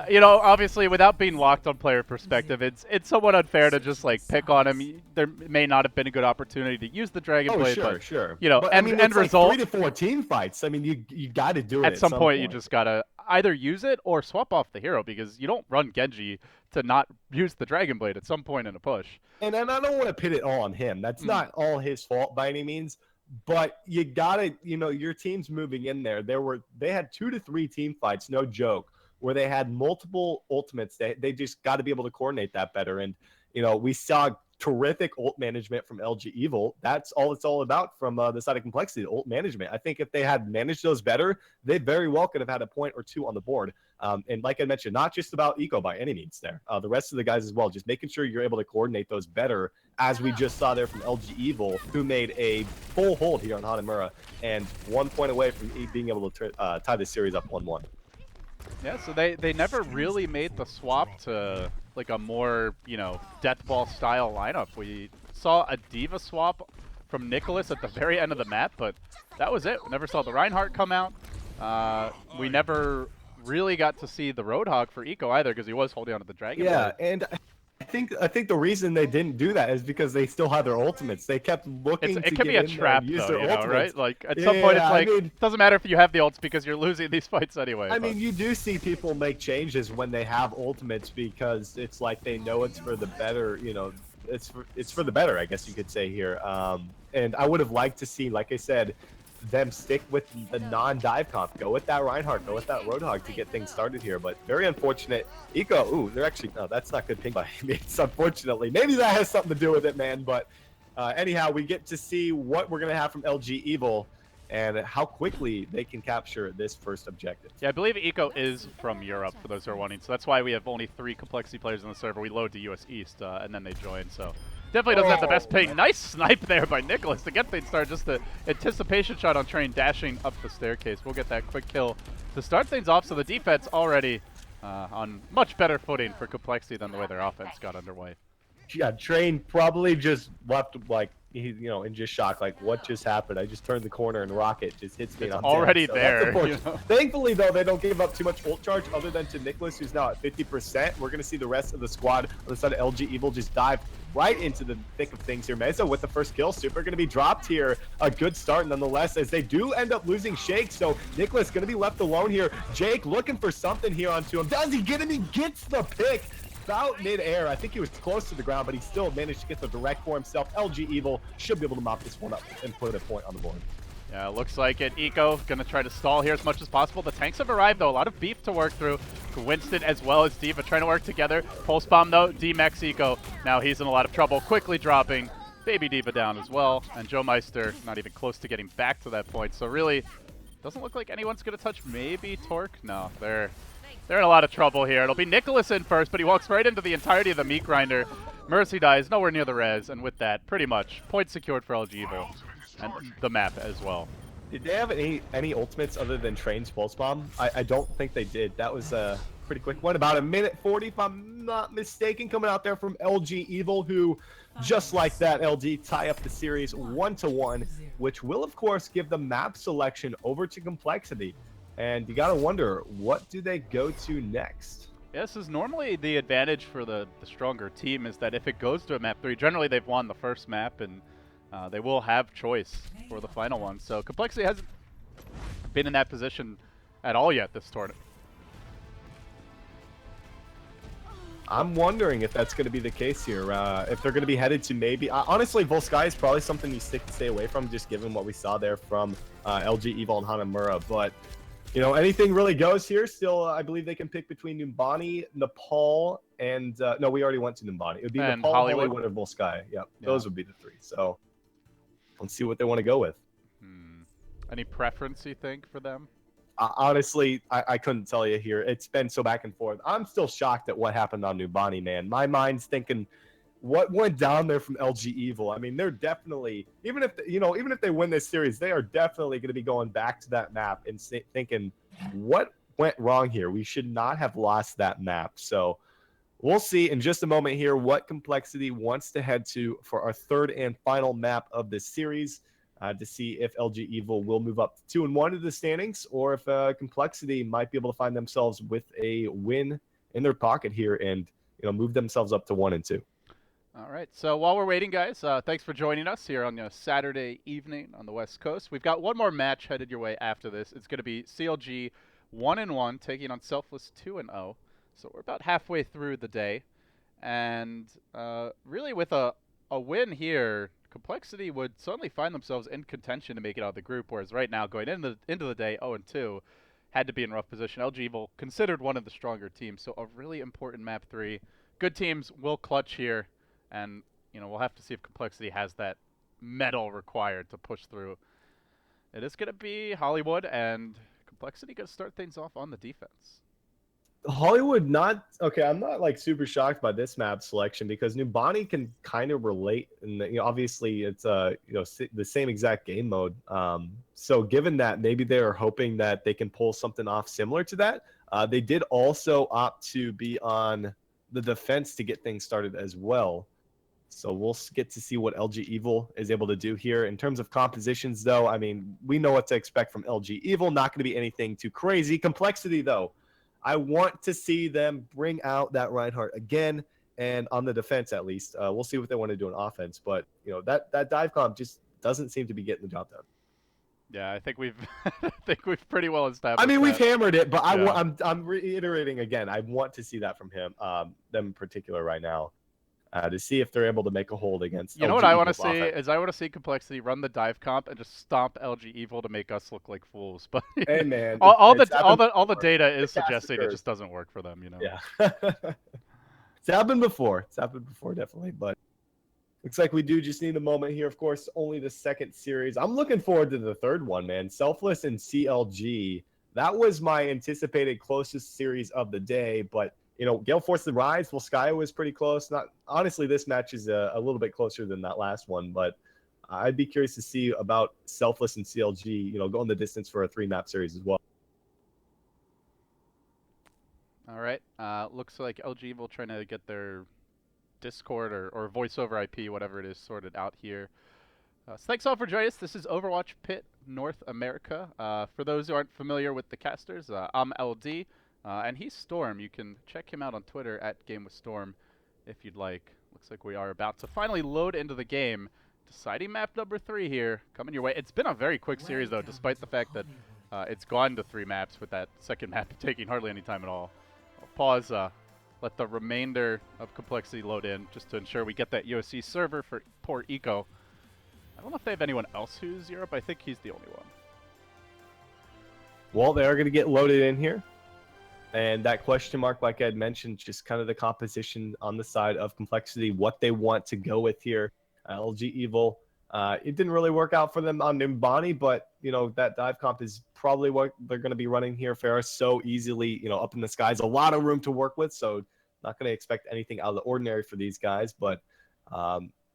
You know, obviously, without being locked on player perspective, it's somewhat unfair to just like pick on him. There may not have been a good opportunity to use the Dragon Blade, but you know, but, I mean, end result. Like 3 to 4 team fights. I mean, you got to do it at some point. You just gotta either use it or swap off the hero, because you don't run Genji to not use the Dragon Blade at some point in a push. And I don't want to pit it all on him. That's not all his fault by any means. But you gotta, you know, your team's moving in there. They had 2 to 3 team fights, no joke, where they had multiple ultimates. They just got to be able to coordinate that better. And you know, we saw terrific ult management from LG.Evil. That's all it's all about from the side of Complexity, ult management. I think if they had managed those better, they very well could have had a point or 2 on the board. And like I mentioned, not just about Eco by any means there. The rest of the guys as well, just making sure you're able to coordinate those better, as we just saw there from LG.Evil, who made a full hold here on Hanamura, and 1 point away from being able to tie this series up 1-1. Yeah, so they never really made the swap to like a more, you know, death ball style lineup. We saw a D.Va swap from Nicholas at the very end of the map, but that was it. We never saw the Reinhardt come out. We never really got to see the Roadhog for Eco either, because he was holding on to the Dragon Blade. Yeah, and I think the reason they didn't do that is because they still had their ultimates. They kept looking it can be a trap, use though, their you know, ultimates. right? Like, at some point, it's like, it doesn't matter if you have the ults, because you're losing these fights anyway. I mean, you do see people make changes when they have ultimates, because it's like they know it's for the better, you know, it's for the better, I guess you could say here. And I would have liked to see, like I said, them stick with the non-dive comp. Go with that Reinhardt, go with that Roadhog to get things started here. But very unfortunate. Eco, ooh, they're actually, no, that's not good ping by means, unfortunately. Maybe that has something to do with it, man. But anyhow, we get to see what we're going to have from LG.Evil and how quickly they can capture this first objective. Yeah, I believe Eco is from Europe, for those who are wanting. So that's why we have only 3 Complexity players on the server. We load to US East, and then they join, so... Definitely doesn't have the best ping. Nice snipe there by Nicholas to get things started. Just the anticipation shot on Train dashing up the staircase. We'll get that quick kill to start things off. So the defense already on much better footing for Complexity than the way their offense got underway. Yeah, Train probably just left like in just shock, like, what just happened? I just turned the corner and Rocket just hits me It's and I'm already dead. So that's there. unfortunate. Thankfully, though, they don't give up too much ult charge other than to Nicholas, who's now at 50%. We're going to see the rest of the squad on the side of LG.Evil just dive right into the thick of things here. Mesa with the first kill. Super going to be dropped here. A good start nonetheless, as they do end up losing Shake. So Nicholas going to be left alone here. Jake looking for something here onto him. Does he get him? He gets the pick. About mid-air. I think he was close to the ground, but he still managed to get the direct for himself. LG.Evil should be able to mop this one up and put a point on the board. Yeah, looks like it. Eco gonna try to stall here as much as possible. The tanks have arrived, though. A lot of beef to work through. Winston as well as D.Va trying to work together. Pulse bomb, though. D-Max Eco. Now he's in a lot of trouble. Quickly dropping Baby D.Va down as well. And Joe Meister not even close to getting back to that point. So really, doesn't look like anyone's gonna touch maybe Torque. No, they're in a lot of trouble here. It'll be Nicholas in first, but he walks right into the entirety of the meat grinder. Mercy dies nowhere near the res, and with that, pretty much, point secured for LG.Evil. And the map as well. Did they have any ultimates other than Train's Pulse Bomb? I don't think they did. That was a pretty quick one. About a minute 40, if I'm not mistaken, coming out there from LG.Evil, who, just like that, LG tie up the series 1-1, which will, of course, give the map selection over to Complexity. And you got to wonder, what do they go to next? Yeah, this is normally the advantage for the stronger team, is that if it goes to a map 3, generally they've won the first map, and they will have choice for the final one. So Complexity hasn't been in that position at all yet this tournament. I'm wondering if that's going to be the case here. If they're going to be headed to maybe... honestly, Volsky is probably something you stay away from, just given what we saw there from LG.Evil and Hanamura. But, anything really goes here. Still, I believe they can pick between Numbani, Nepal, and... no, we already went to Numbani. It would be And Nepal, Hollywood. Hollywood, or Volsky. Yep, those would be the three. So, let's see what they want to go with. Any preference, you think, for them? Honestly, I couldn't tell you here. It's been so back and forth. I'm still shocked at what happened on Numbani, man. My mind's thinking, what went down there from LG.Evil? I mean, they're definitely, even if they win this series, they are definitely going to be going back to that map and thinking, what went wrong here? We should not have lost that map. So we'll see in just a moment here what Complexity wants to head to for our third and final map of this series. To see if LG.Evil will move up to 2-1 to the standings, or if Complexity might be able to find themselves with a win in their pocket here and move themselves up to 1-2. All right. So while we're waiting, guys, thanks for joining us here on a Saturday evening on the West Coast. We've got one more match headed your way after this. It's going to be CLG 1-1 taking on Selfless 2-0. So we're about halfway through the day, and really with a win here, Complexity would suddenly find themselves in contention to make it out of the group, whereas right now, going into the day 0-2, had to be in rough position. LG.Evil considered one of the stronger teams, so a really important map 3. Good teams will clutch here, and we'll have to see if Complexity has that mettle required to push through. It is going to be Hollywood, and Complexity going to start things off on the defense. Hollywood not okay. I'm not like super shocked by this map selection because Numbani can kind of relate, and obviously it's the same exact game mode. So given that, maybe they are hoping that they can pull something off similar to that. They did also opt to be on the defense to get things started as well. So we'll get to see what LG.Evil is able to do here in terms of compositions. Though, I mean, we know what to expect from LG.Evil. Not going to be anything too crazy. Complexity though. I want to see them bring out that Reinhardt again, and on the defense at least. We'll see what they want to do on offense, but that dive comp just doesn't seem to be getting the job done. Yeah, I think we've we've pretty well established. I mean, we've hammered it, but yeah. I'm reiterating again. I want to see that from them in particular right now. To see if they're able to make a hold against. What I want to see is I want to see Complexity run the dive comp and just stomp LG.Evil to make us look like fools. But hey man, all the data is suggesting it just doesn't work for them. Yeah, it's happened before. It's happened before, definitely. But looks like we do just need a moment here. Of course, only the second series. I'm looking forward to the third one, man. Selfless and CLG. That was my anticipated closest series of the day, but. Gale Force the Rise, Volskaya was pretty close. Honestly, this match is a little bit closer than that last one, but I'd be curious to see about Selfless and CLG, going the distance for a 3-map series as well. All right. Looks like LG.Evil trying to get their Discord or voice over IP, whatever it is, sorted out here. So thanks all for joining us. This is Overwatch PIT North America. For those who aren't familiar with the casters, I'm LD, and he's Storm. You can check him out on Twitter at GameWithStorm if you'd like. Looks like we are about to finally load into the game. Deciding map number 3 here, coming your way. It's been a very quick series though, despite the fact that it's gone to 3 maps with that second map taking hardly any time at all. I'll pause, let the remainder of Complexity load in just to ensure we get that USC server for poor Eco. I don't know if they have anyone else who's Europe. I think he's the only one. Well, they are going to get loaded in here. And that question mark, like I had mentioned, just kind of the composition on the side of Complexity, what they want to go with here. LG.Evil, it didn't really work out for them on Nimbani, but, you know, that dive comp is probably what they're going to be running here. Ferris so easily, you know, up in the skies, a lot of room to work with. So not going to expect anything out of the ordinary for these guys, but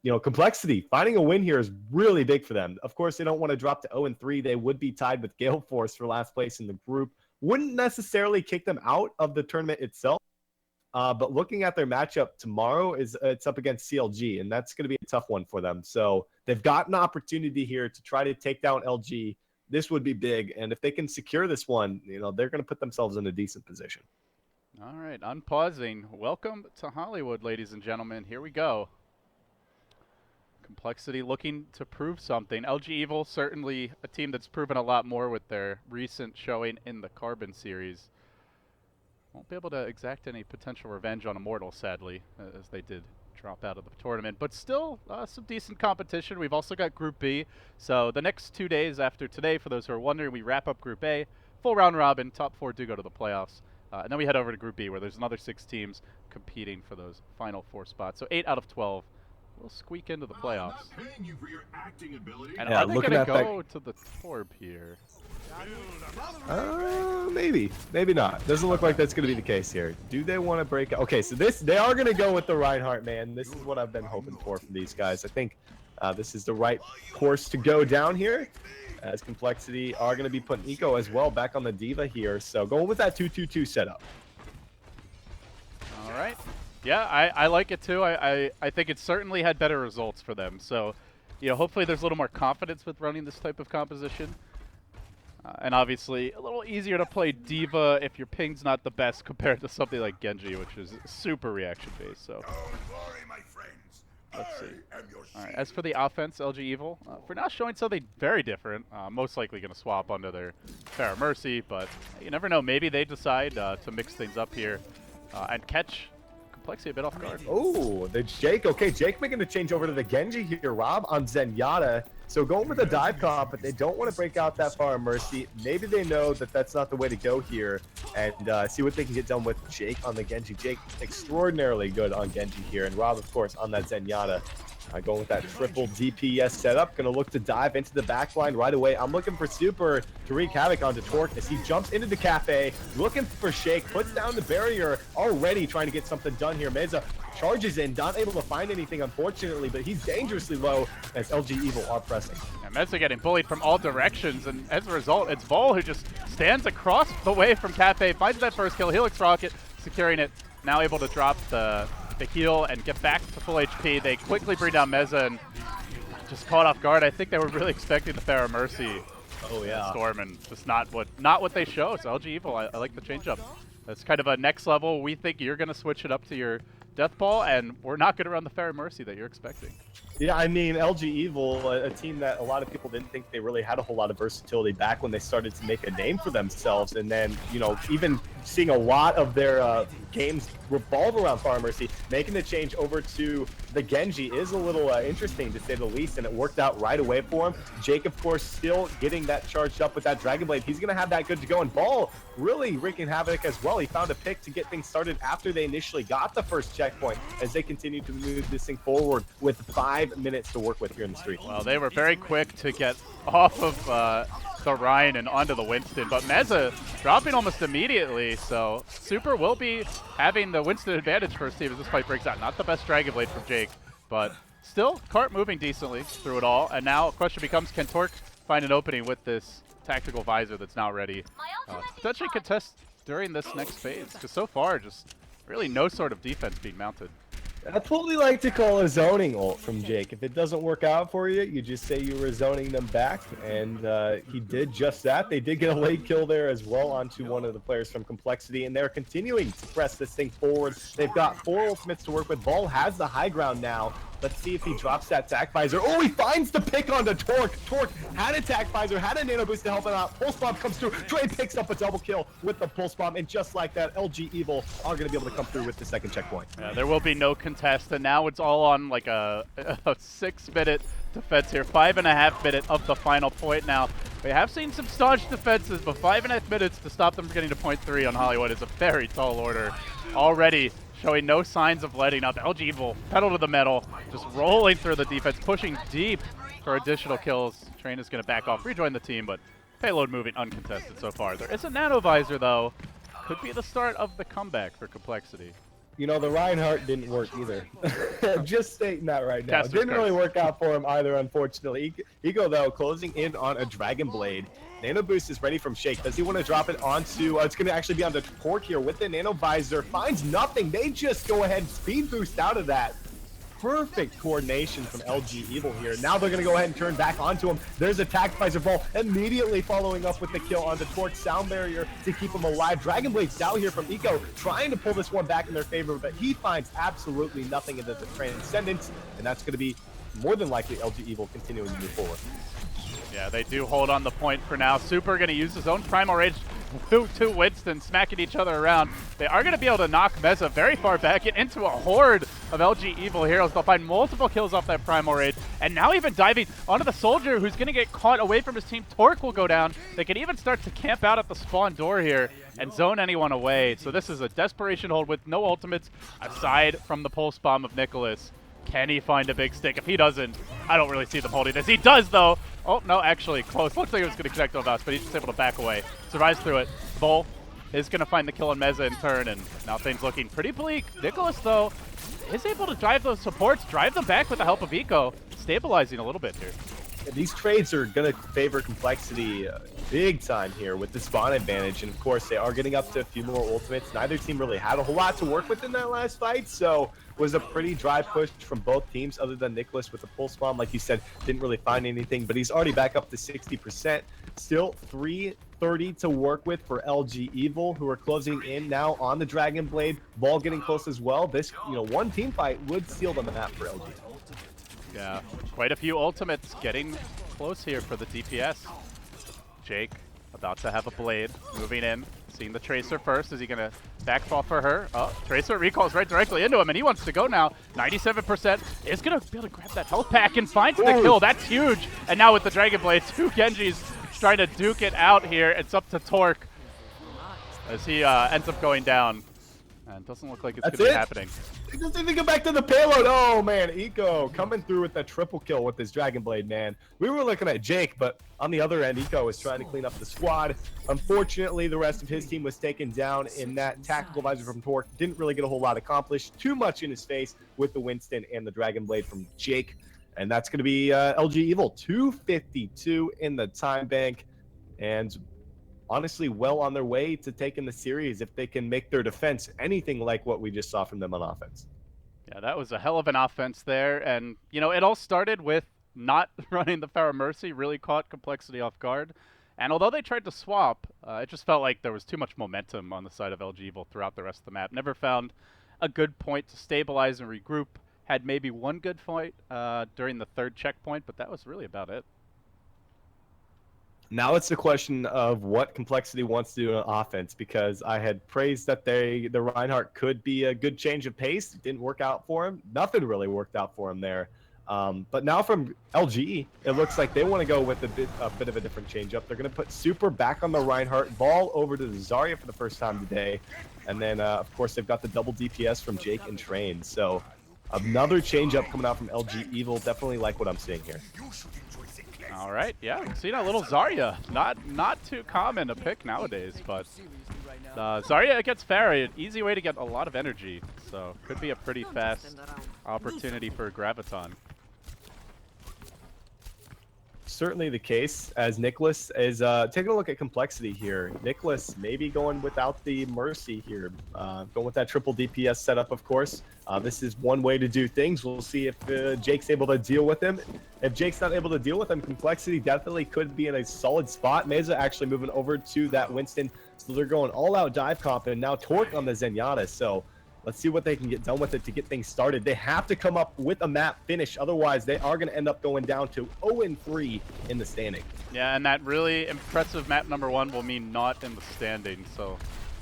you know, Complexity, finding a win here is really big for them. Of course, they don't want to drop to 0-3. They would be tied with Gale Force for last place in the group. Wouldn't necessarily kick them out of the tournament itself. But looking at their matchup tomorrow, it's up against CLG, and that's going to be a tough one for them. So they've got an opportunity here to try to take down LG. This would be big, and if they can secure this one, you know, they're going to put themselves in a decent position. All right, unpausing. Welcome to Hollywood, ladies and gentlemen. Here we go. Complexity looking to prove something. LG.Evil, certainly a team that's proven a lot more with their recent showing in the Carbon series. Won't be able to exact any potential revenge on Immortal, sadly, as they did drop out of the tournament. But still, some decent competition. We've also got Group B. So the next 2 days after today, for those who are wondering, we wrap up Group A. Full round robin. Top 4 do go to the playoffs. And then we head over to Group B, where there's another 6 teams competing for those final 4 spots. So 8 out of 12 will squeak into the playoffs. And yeah, are they going to go to the Torb here? Maybe. Maybe not. Doesn't look like that's going to be the case here. Do they want to break? Okay, so they are going to go with the Reinhardt, man. This is what I've been hoping for from these guys. I think this is the right course to go down here, as Complexity are going to be putting Eco as well back on the Diva here. So going with that 2-2-2 setup. All right. Yeah, I like it too. I think it certainly had better results for them. So, you know, hopefully there's a little more confidence with running this type of composition. And obviously a little easier to play Diva if your ping's not the best compared to something like Genji, which is super reaction based. So let's see. All right. As for the offense, LG.Evil, for now showing something very different. Most likely going to swap onto their Pharah Mercy, but you never know. Maybe they decide to mix things up here and catch Complexity a bit off guard. Oh, the Jake. Okay, Jake making the change over to the Genji here, Rob, on Zenyatta. So going with a dive comp, but they don't want to break out that far Mercy. Maybe they know that that's not the way to go here, and see what they can get done with Jake on the Genji. Jake extraordinarily good on Genji here, and Rob, of course, on that Zenyatta. Going with that triple DPS setup. Going to look to dive into the backline right away. I'm looking for Super to wreak havoc onto Torque as he jumps into the cafe. Looking for Shake. Puts down the barrier. Already trying to get something done here. Meza charges in. Not able to find anything, unfortunately, but he's dangerously low as LG.Evil are pressing. And Meza getting bullied from all directions, and as a result, it's Vol who just stands across the way from Cafe. Finds that first kill. Helix Rocket securing it. Now able to drop the heal and get back to full HP. They quickly bring down Meza and just caught off guard. I think they were really expecting the Pharah Mercy. Oh yeah, Storm, and just not what they show. So LG.Evil, I like the change up. That's kind of a next level. We think you're going to switch it up to your Death Ball, and we're not going to run the Pharah Mercy that you're expecting. Yeah, I mean, LG.Evil, a team that a lot of people didn't think they really had a whole lot of versatility back when they started to make a name for themselves. And then, you know, even seeing a lot of their games revolve around Pharah Mercy, making the change over to the Genji is a little interesting, to say the least, and it worked out right away for him. Jake, of course, still getting that charged up with that Dragon Blade. He's going to have that good to go. And Ball really wreaking havoc as well. He found a pick to get things started after they initially got the first checkpoint, as they continue to move this thing forward with 5 minutes to work with here in the street. Well, they were very quick to get off of the Ryan and onto the Winston, but Meza dropping almost immediately, so Super will be having the Winston advantage first team as this fight breaks out. Not the best Dragon Blade from Jake, but still, Cart moving decently through it all, and now the question becomes, can Torque find an opening with this tactical visor that's now ready? Potentially contest during this next phase, because so far, just really no sort of defense being mounted. That's what we like to call a zoning ult from Jake. If it doesn't work out for you, you just say you were zoning them back, and he did just that. They did get a late kill there as well onto one of the players from Complexity, and they're continuing to press this thing forward. They've got 4 ultimates to work with. Ball has the high ground now. Let's see if he drops that tac visor. Oh, he finds the pick onto Torque. Torque had a tac visor, had a nano boost to help him out. Pulse bomb comes through. Trey picks up a double kill with the pulse bomb, and just like that, LG.Evil are going to be able to come through with the second checkpoint. Yeah, there will be no contest, and now it's all on like a 6-minute defense here. 5.5 minutes of the final point now. We have seen some staunch defenses, but 5.5 minutes to stop them from getting to point 3 on Hollywood is a very tall order. Already showing no signs of letting up. LG.Evil, pedal to the metal, just rolling through the defense, pushing deep for additional kills. Train is going to back off, rejoin the team, but payload moving uncontested so far. There is a nano visor, though. Could be the start of the comeback for Complexity. You know, the Reinhardt didn't work either. Just stating that right now. Caster's Didn't really work out for him either, unfortunately. Ego, though, closing in on a Dragon Blade. Nano Boost is ready from Shake. Does he want to drop it onto... it's going to actually be onto Torque here with the Nano Visor. Finds nothing. They just go ahead and speed boost out of that. Perfect coordination from LG.Evil here. Now they're going to go ahead and turn back onto him. There's a tac visor ball immediately following up with the kill on the Torque sound barrier to keep him alive. Dragon Blade's out here from Eco, trying to pull this one back in their favor, but he finds absolutely nothing into the Transcendence, and that's going to be more than likely LG.Evil continuing to move forward. Yeah, they do hold on the point for now. Super going to use his own Primal Rage to Winston, smacking each other around. They are going to be able to knock Meza very far back, get into a horde of LG.Evil heroes. They'll find multiple kills off that Primal Rage, and now even diving onto the Soldier, who's going to get caught away from his team. Torque will go down. They can even start to camp out at the spawn door here and zone anyone away. So this is a desperation hold with no ultimates aside from the pulse bomb of Nicholas. Can he find a big stick? If he doesn't, I don't really see them holding this. He does, though. Oh, no, actually, close. Looks like it was going to connect to a mouse, but he's just able to back away. Survives through it. Bull is going to find the kill on Meza in turn, and now things looking pretty bleak. Nicholas, though, is able to drive those supports, drive them back with the help of Eco, stabilizing a little bit here. These trades are going to favor Complexity big time here with the spawn advantage, and of course they are getting up to a few more ultimates. Neither team really had a whole lot to work with in that last fight, so was a pretty dry push from both teams other than Nicholas with the pulse bomb. Like you said, didn't really find anything, but he's already back up to 60%. Still 330 to work with for LG.Evil, who are closing in now on the Dragon Blade. Ball getting close as well. This, one team fight would seal the map for LG. Yeah, quite a few ultimates getting close here for the DPS. Jake about to have a blade, moving in, seeing the Tracer first. Is he going to backfall for her? Oh, Tracer recalls right directly into him, and he wants to go now. 97% is going to be able to grab that health pack and finds the kill. That's huge. And now with the Dragon Blade, 2 Genjis trying to duke it out here. It's up to Torque as he ends up going down. And it doesn't look like it's going to be happening. He doesn't even go back to the payload. Oh, man. Eco coming through with that triple kill with his Dragon Blade, man. We were looking at Jake, but on the other end, Eco was trying to clean up the squad. Unfortunately, the rest of his team was taken down in that tactical visor from Torque. Didn't really get a whole lot accomplished. Too much in his face with the Winston and the Dragon Blade from Jake. And that's going to be LG.Evil. 252 in the time bank. And honestly, well on their way to taking the series if they can make their defense anything like what we just saw from them on offense. Yeah, that was a hell of an offense there. And, it all started with not running the Pharah Mercy, really caught Complexity off guard. And although they tried to swap, it just felt like there was too much momentum on the side of LG.Evil throughout the rest of the map. Never found a good point to stabilize and regroup. Had maybe one good fight during the 3rd checkpoint, but that was really about it. Now it's the question of what Complexity wants to do on offense, because I had praised that the Reinhardt could be a good change of pace. It didn't work out for him. Nothing really worked out for him there. But now from LG, it looks like they want to go with a bit of a different change up. They're going to put Super back on the Reinhardt, ball over to the Zarya for the first time today. And then, of course, they've got the double DPS from Jake and Train. So another change up coming out from LG.Evil. Definitely like what I'm seeing here. All right, yeah, seeing a little Zarya. Not too common to pick nowadays, but Zarya against Pharah, an easy way to get a lot of energy. So could be a pretty fast opportunity for Graviton. certainly the case, as Nicholas is taking a look at complexity here. Nicholas maybe going without the Mercy here, going with that triple DPS setup, of course. This is one way to do things. We'll see if Jake's able to deal with him. If Jake's not able to deal with him, complexity definitely could be in a solid spot. Meza actually moving over to that Winston, so they're going all out dive comp, and now Torque on the Zenyatta. So let's see what they can get done with it to get things started. They have to come up with a map finish. Otherwise, they are going to end up going down to 0-3 in the standing. Yeah, and that really impressive map number 1 will mean not in the standing. So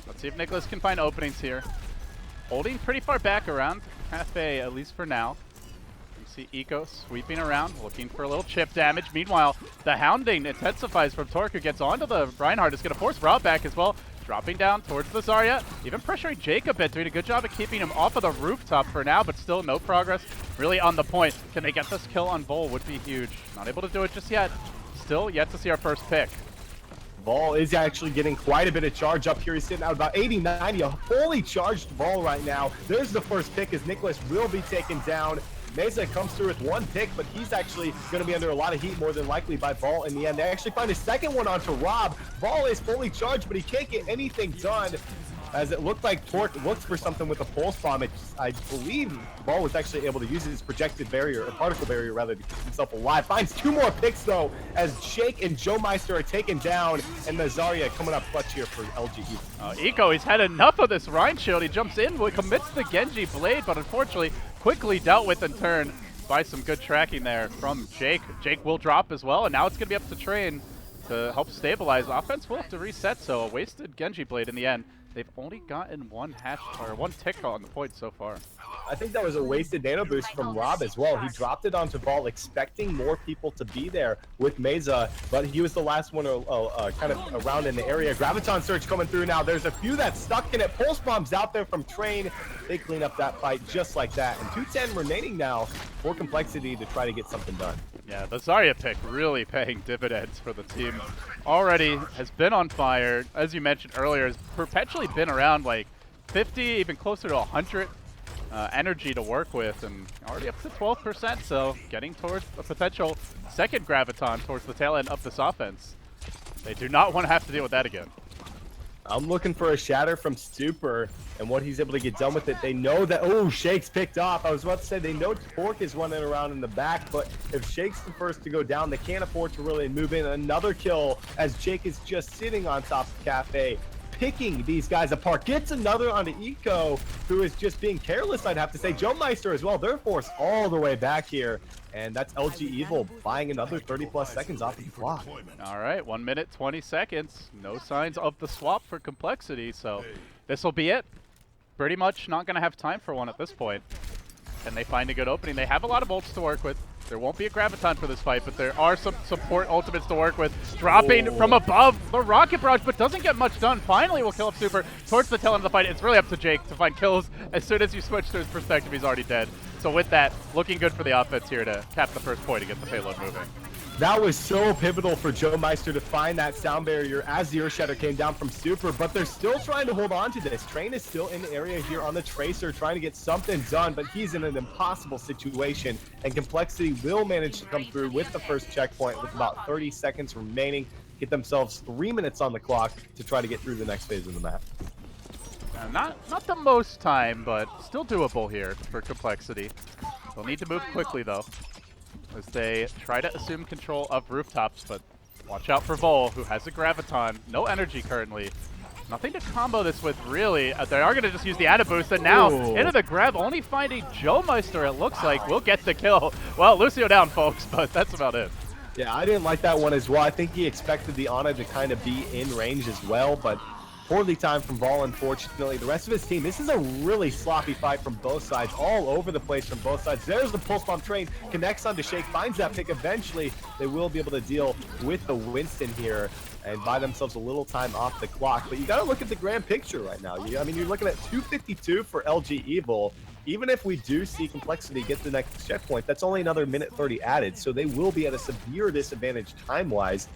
let's see if Nicholas can find openings here. Holding pretty far back around Cafe, at least for now. You see Eco sweeping around, looking for a little chip damage. Meanwhile, the hounding intensifies from Torque, who gets onto the Reinhardt. Is going to force Rob back as well. Dropping down towards the Zarya, even pressuring Jake a bit, doing a good job of keeping him off of the rooftop for now, but still no progress really on the point. Can they get this kill on Vol? Would be huge. Not able to do it just yet. Still yet to see our first pick. Vol is actually getting quite a bit of charge up here. He's sitting at about 80, 90, a fully charged Vol right now. There's the first pick as Nicholas will be taken down. Meza comes through with one pick, but he's actually going to be under a lot of heat, more than likely, by Vol in the end. They actually find a second one onto Rob. Vol is fully charged, but he can't get anything done, as it looked like Torque looked for something with a pulse bomb. I believe Vol was actually able to use his projected barrier, or particle barrier rather, to keep himself alive. Finds 2 more picks though, as Jake and Joe Meister are taken down, and the Zarya coming up clutch here for LG.Evil. Eco, he's had enough of this Rhine shield. He jumps in, commits the Genji blade, but unfortunately quickly dealt with in turn by some good tracking there from Jake. Jake will drop as well, and now it's going to be up to Train to help stabilize. Offense will have to reset, so a wasted Genji blade in the end. They've only gotten one tick on the point so far. I think that was a wasted nano boost from Rob as well. He dropped it onto Vol, expecting more people to be there with Meza, but he was the last one kind of around in the area. Graviton Surge coming through now. There's a few that's stuck in it. Pulse bombs out there from Train. They clean up that fight just like that. And 210 remaining now for complexity to try to get something done. Yeah, the Zarya pick really paying dividends for the team. Already has been on fire. As you mentioned earlier, has perpetually been around like 50, even closer to 100 energy to work with, and already up to 12%, so getting towards a potential second Graviton towards the tail end of this offense. They do not want to have to deal with that again. I'm looking for a shatter from Super and what he's able to get done with it. They know that, oh, Shake's picked off. I was about to say they know Torque is running around in the back, but if Shake's the first to go down, they can't afford to really move in. Another kill as Jake is just sitting on top of Cafe, picking these guys apart. Gets another onto Eco, who is just being careless, I'd have to say. Joe Meister as well. They're forced all the way back here. And that's LG.Evil buying another 30+ seconds off of the clock. All right, 1 minute, 20 seconds. No signs of the swap for complexity, so this will be it. Pretty much not going to have time for one at this point. And they find a good opening. They have a lot of ults to work with. There won't be a Graviton for this fight, but there are some support ultimates to work with. Dropping from above the rocket barrage, but doesn't get much done. Finally will kill up Super towards the tail end of the fight. It's really up to Jake to find kills. As soon as you switch to his perspective, he's already dead. So with that, looking good for the offense here to cap the first point and get the payload moving. That was so pivotal for Joe Meister to find that sound barrier as the Earthshatter came down from Super, but they're still trying to hold on to this. Train is still in the area here on the Tracer, trying to get something done, but he's in an impossible situation, and Complexity will manage to come through with the first checkpoint with about 30 seconds remaining, get themselves 3 minutes on the clock to try to get through the next phase of the map. Not the most time, but still doable here for Complexity. They'll need to move quickly, though, as they try to assume control of rooftops, but watch out for Vol, who has a Graviton. No energy currently. Nothing to combo this with, really. They are going to just use the Ada Boost, and now into the grab, only finding Joe Meister, it looks like, will get the kill. Well, Lucio down, folks, but that's about it. Yeah, I didn't like that one as well. I think he expected the Ana to kind of be in range as well, but poorly timed from Vol, unfortunately. The rest of his team, this is a really sloppy fight from both sides, all over the place from both sides. There's the pulse bomb. Train connects onto Shake, finds that pick. Eventually, they will be able to deal with the Winston here and buy themselves a little time off the clock. But you got to look at the grand picture right now. I mean, you're looking at 252 for LG.Evil. Even if we do see Complexity get the next checkpoint, that's only another minute 30 added. So they will be at a severe disadvantage time-wise,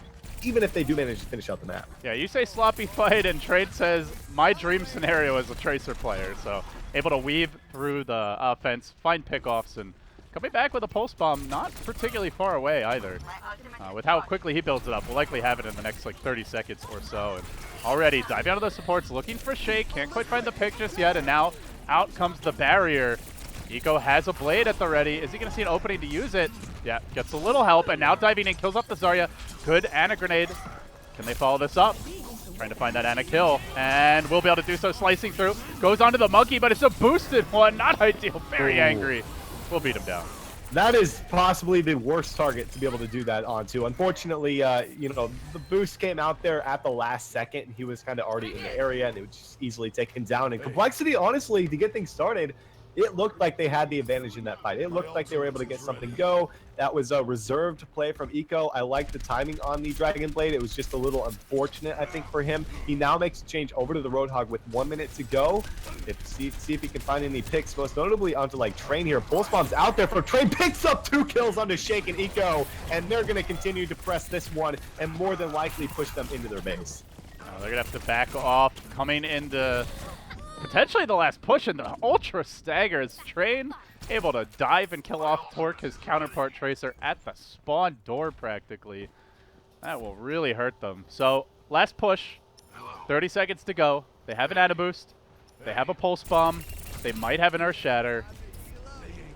even if they do manage to finish out the map. Yeah, you say sloppy fight, and Trade says my dream scenario as a Tracer player. So able to weave through the offense, find pickoffs, and Coming back with a pulse bomb, not particularly far away either. With how quickly he builds it up, we'll likely have it in the next like 30 seconds or so. And already diving out of the supports, looking for Shake, can't quite find the pick just yet, and now out comes the barrier. Eco has a blade at the ready. Is he going to see an opening to use it? Yeah, gets a little help, and now diving in, kills off the Zarya. Good Ana grenade. Can they follow this up? Trying to find that Ana kill, and will be able to do so, slicing through. Goes onto the monkey, but it's a boosted one. Not ideal. Very angry. We'll beat him down. That is possibly the worst target to be able to do that onto. Unfortunately, you know, the boost came out there at the last second, and he was kind of already in the area, and it was just easily taken down. And Complexity, honestly, to get things started, it looked like they had the advantage in that fight. It looked like they were able to get something go. That was a reserved play from Eco. I like the timing on the Dragon Blade. It was just a little unfortunate, I think, for him. He now makes a change over to the Roadhog with 1 minute to go. See if he can find any picks, most notably onto like Train here. Pulse bomb's out there for Train, picks up 2 kills onto Shake and Eco, and they're going to continue to press this one and more than likely push them into their base. They're going to have to back off, coming into potentially the last push, and the Ultra Stagger is Train able to dive and kill off Torque, his counterpart Tracer, at the spawn door practically. That will really hurt them. So, last push, 30 seconds to go. They have an Ana boost. They have a Pulse Bomb. They might have an Earth Shatter.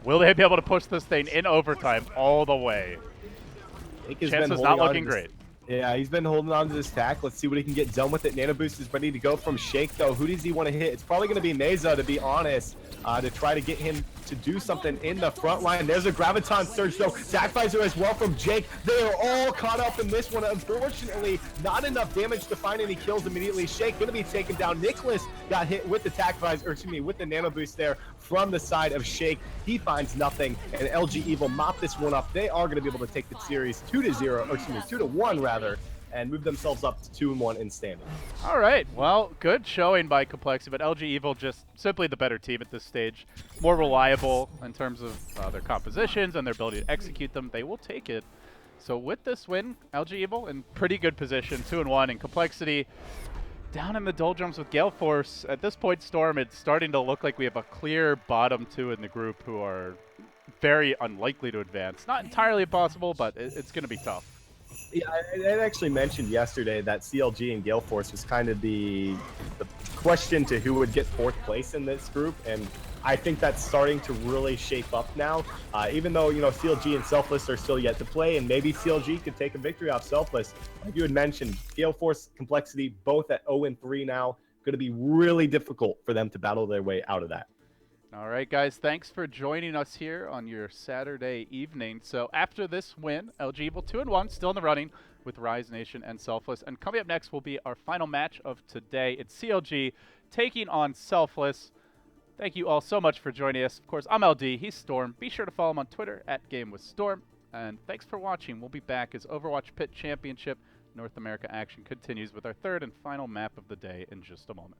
Will they be able to push this thing in overtime all the way? Chances not looking great. Yeah, he's been holding on to this tack. Let's see what he can get done with it. Nano Boost is ready to go from Shake, though. Who does he want to hit? It's probably going to be Meza, to be honest, to try to get him to do something in the front line. There's a Graviton Surge, though. Sacrificer as well from Jake. They are all caught up in this one. Unfortunately, not enough damage to find any kills immediately. Shake going to be taken down. Nicholas got hit with the with the Nano Boost there from the side of Shake. He finds nothing, and LG.Evil mop this one up. They are going to be able to take the series 2-0, or excuse me, 2-1 rather, and move themselves up to 2-1 in standing. All right, well, good showing by Complexity, but LG.Evil just simply the better team at this stage. More reliable in terms of their compositions and their ability to execute them. They will take it. So with this win, LG.Evil in pretty good position, 2-1, and Complexity down in the doldrums with Gale Force. At this point, Storm, it's starting to look like we have a clear bottom 2 in the group who are very unlikely to advance. Not entirely impossible, but it's going to be tough. Yeah, I actually mentioned yesterday that CLG and Gale Force was kind of the question to who would get 4th place in this group, and I think that's starting to really shape up now. Even though, you know, CLG and Selfless are still yet to play, and maybe CLG could take a victory off Selfless. Like you had mentioned, Gale Force, Complexity, both at 0-3 now. Going to be really difficult for them to battle their way out of that. All right, guys, thanks for joining us here on your Saturday evening. So after this win, LG.Evil 2-1, still in the running with Rise Nation and Selfless. And coming up next will be our final match of today. It's CLG taking on Selfless. Thank you all so much for joining us. Of course, I'm LD, he's Storm. Be sure to follow him on Twitter @GameWithStorm. And thanks for watching. We'll be back as Overwatch PIT Championship North America action continues with our 3rd and final map of the day in just a moment.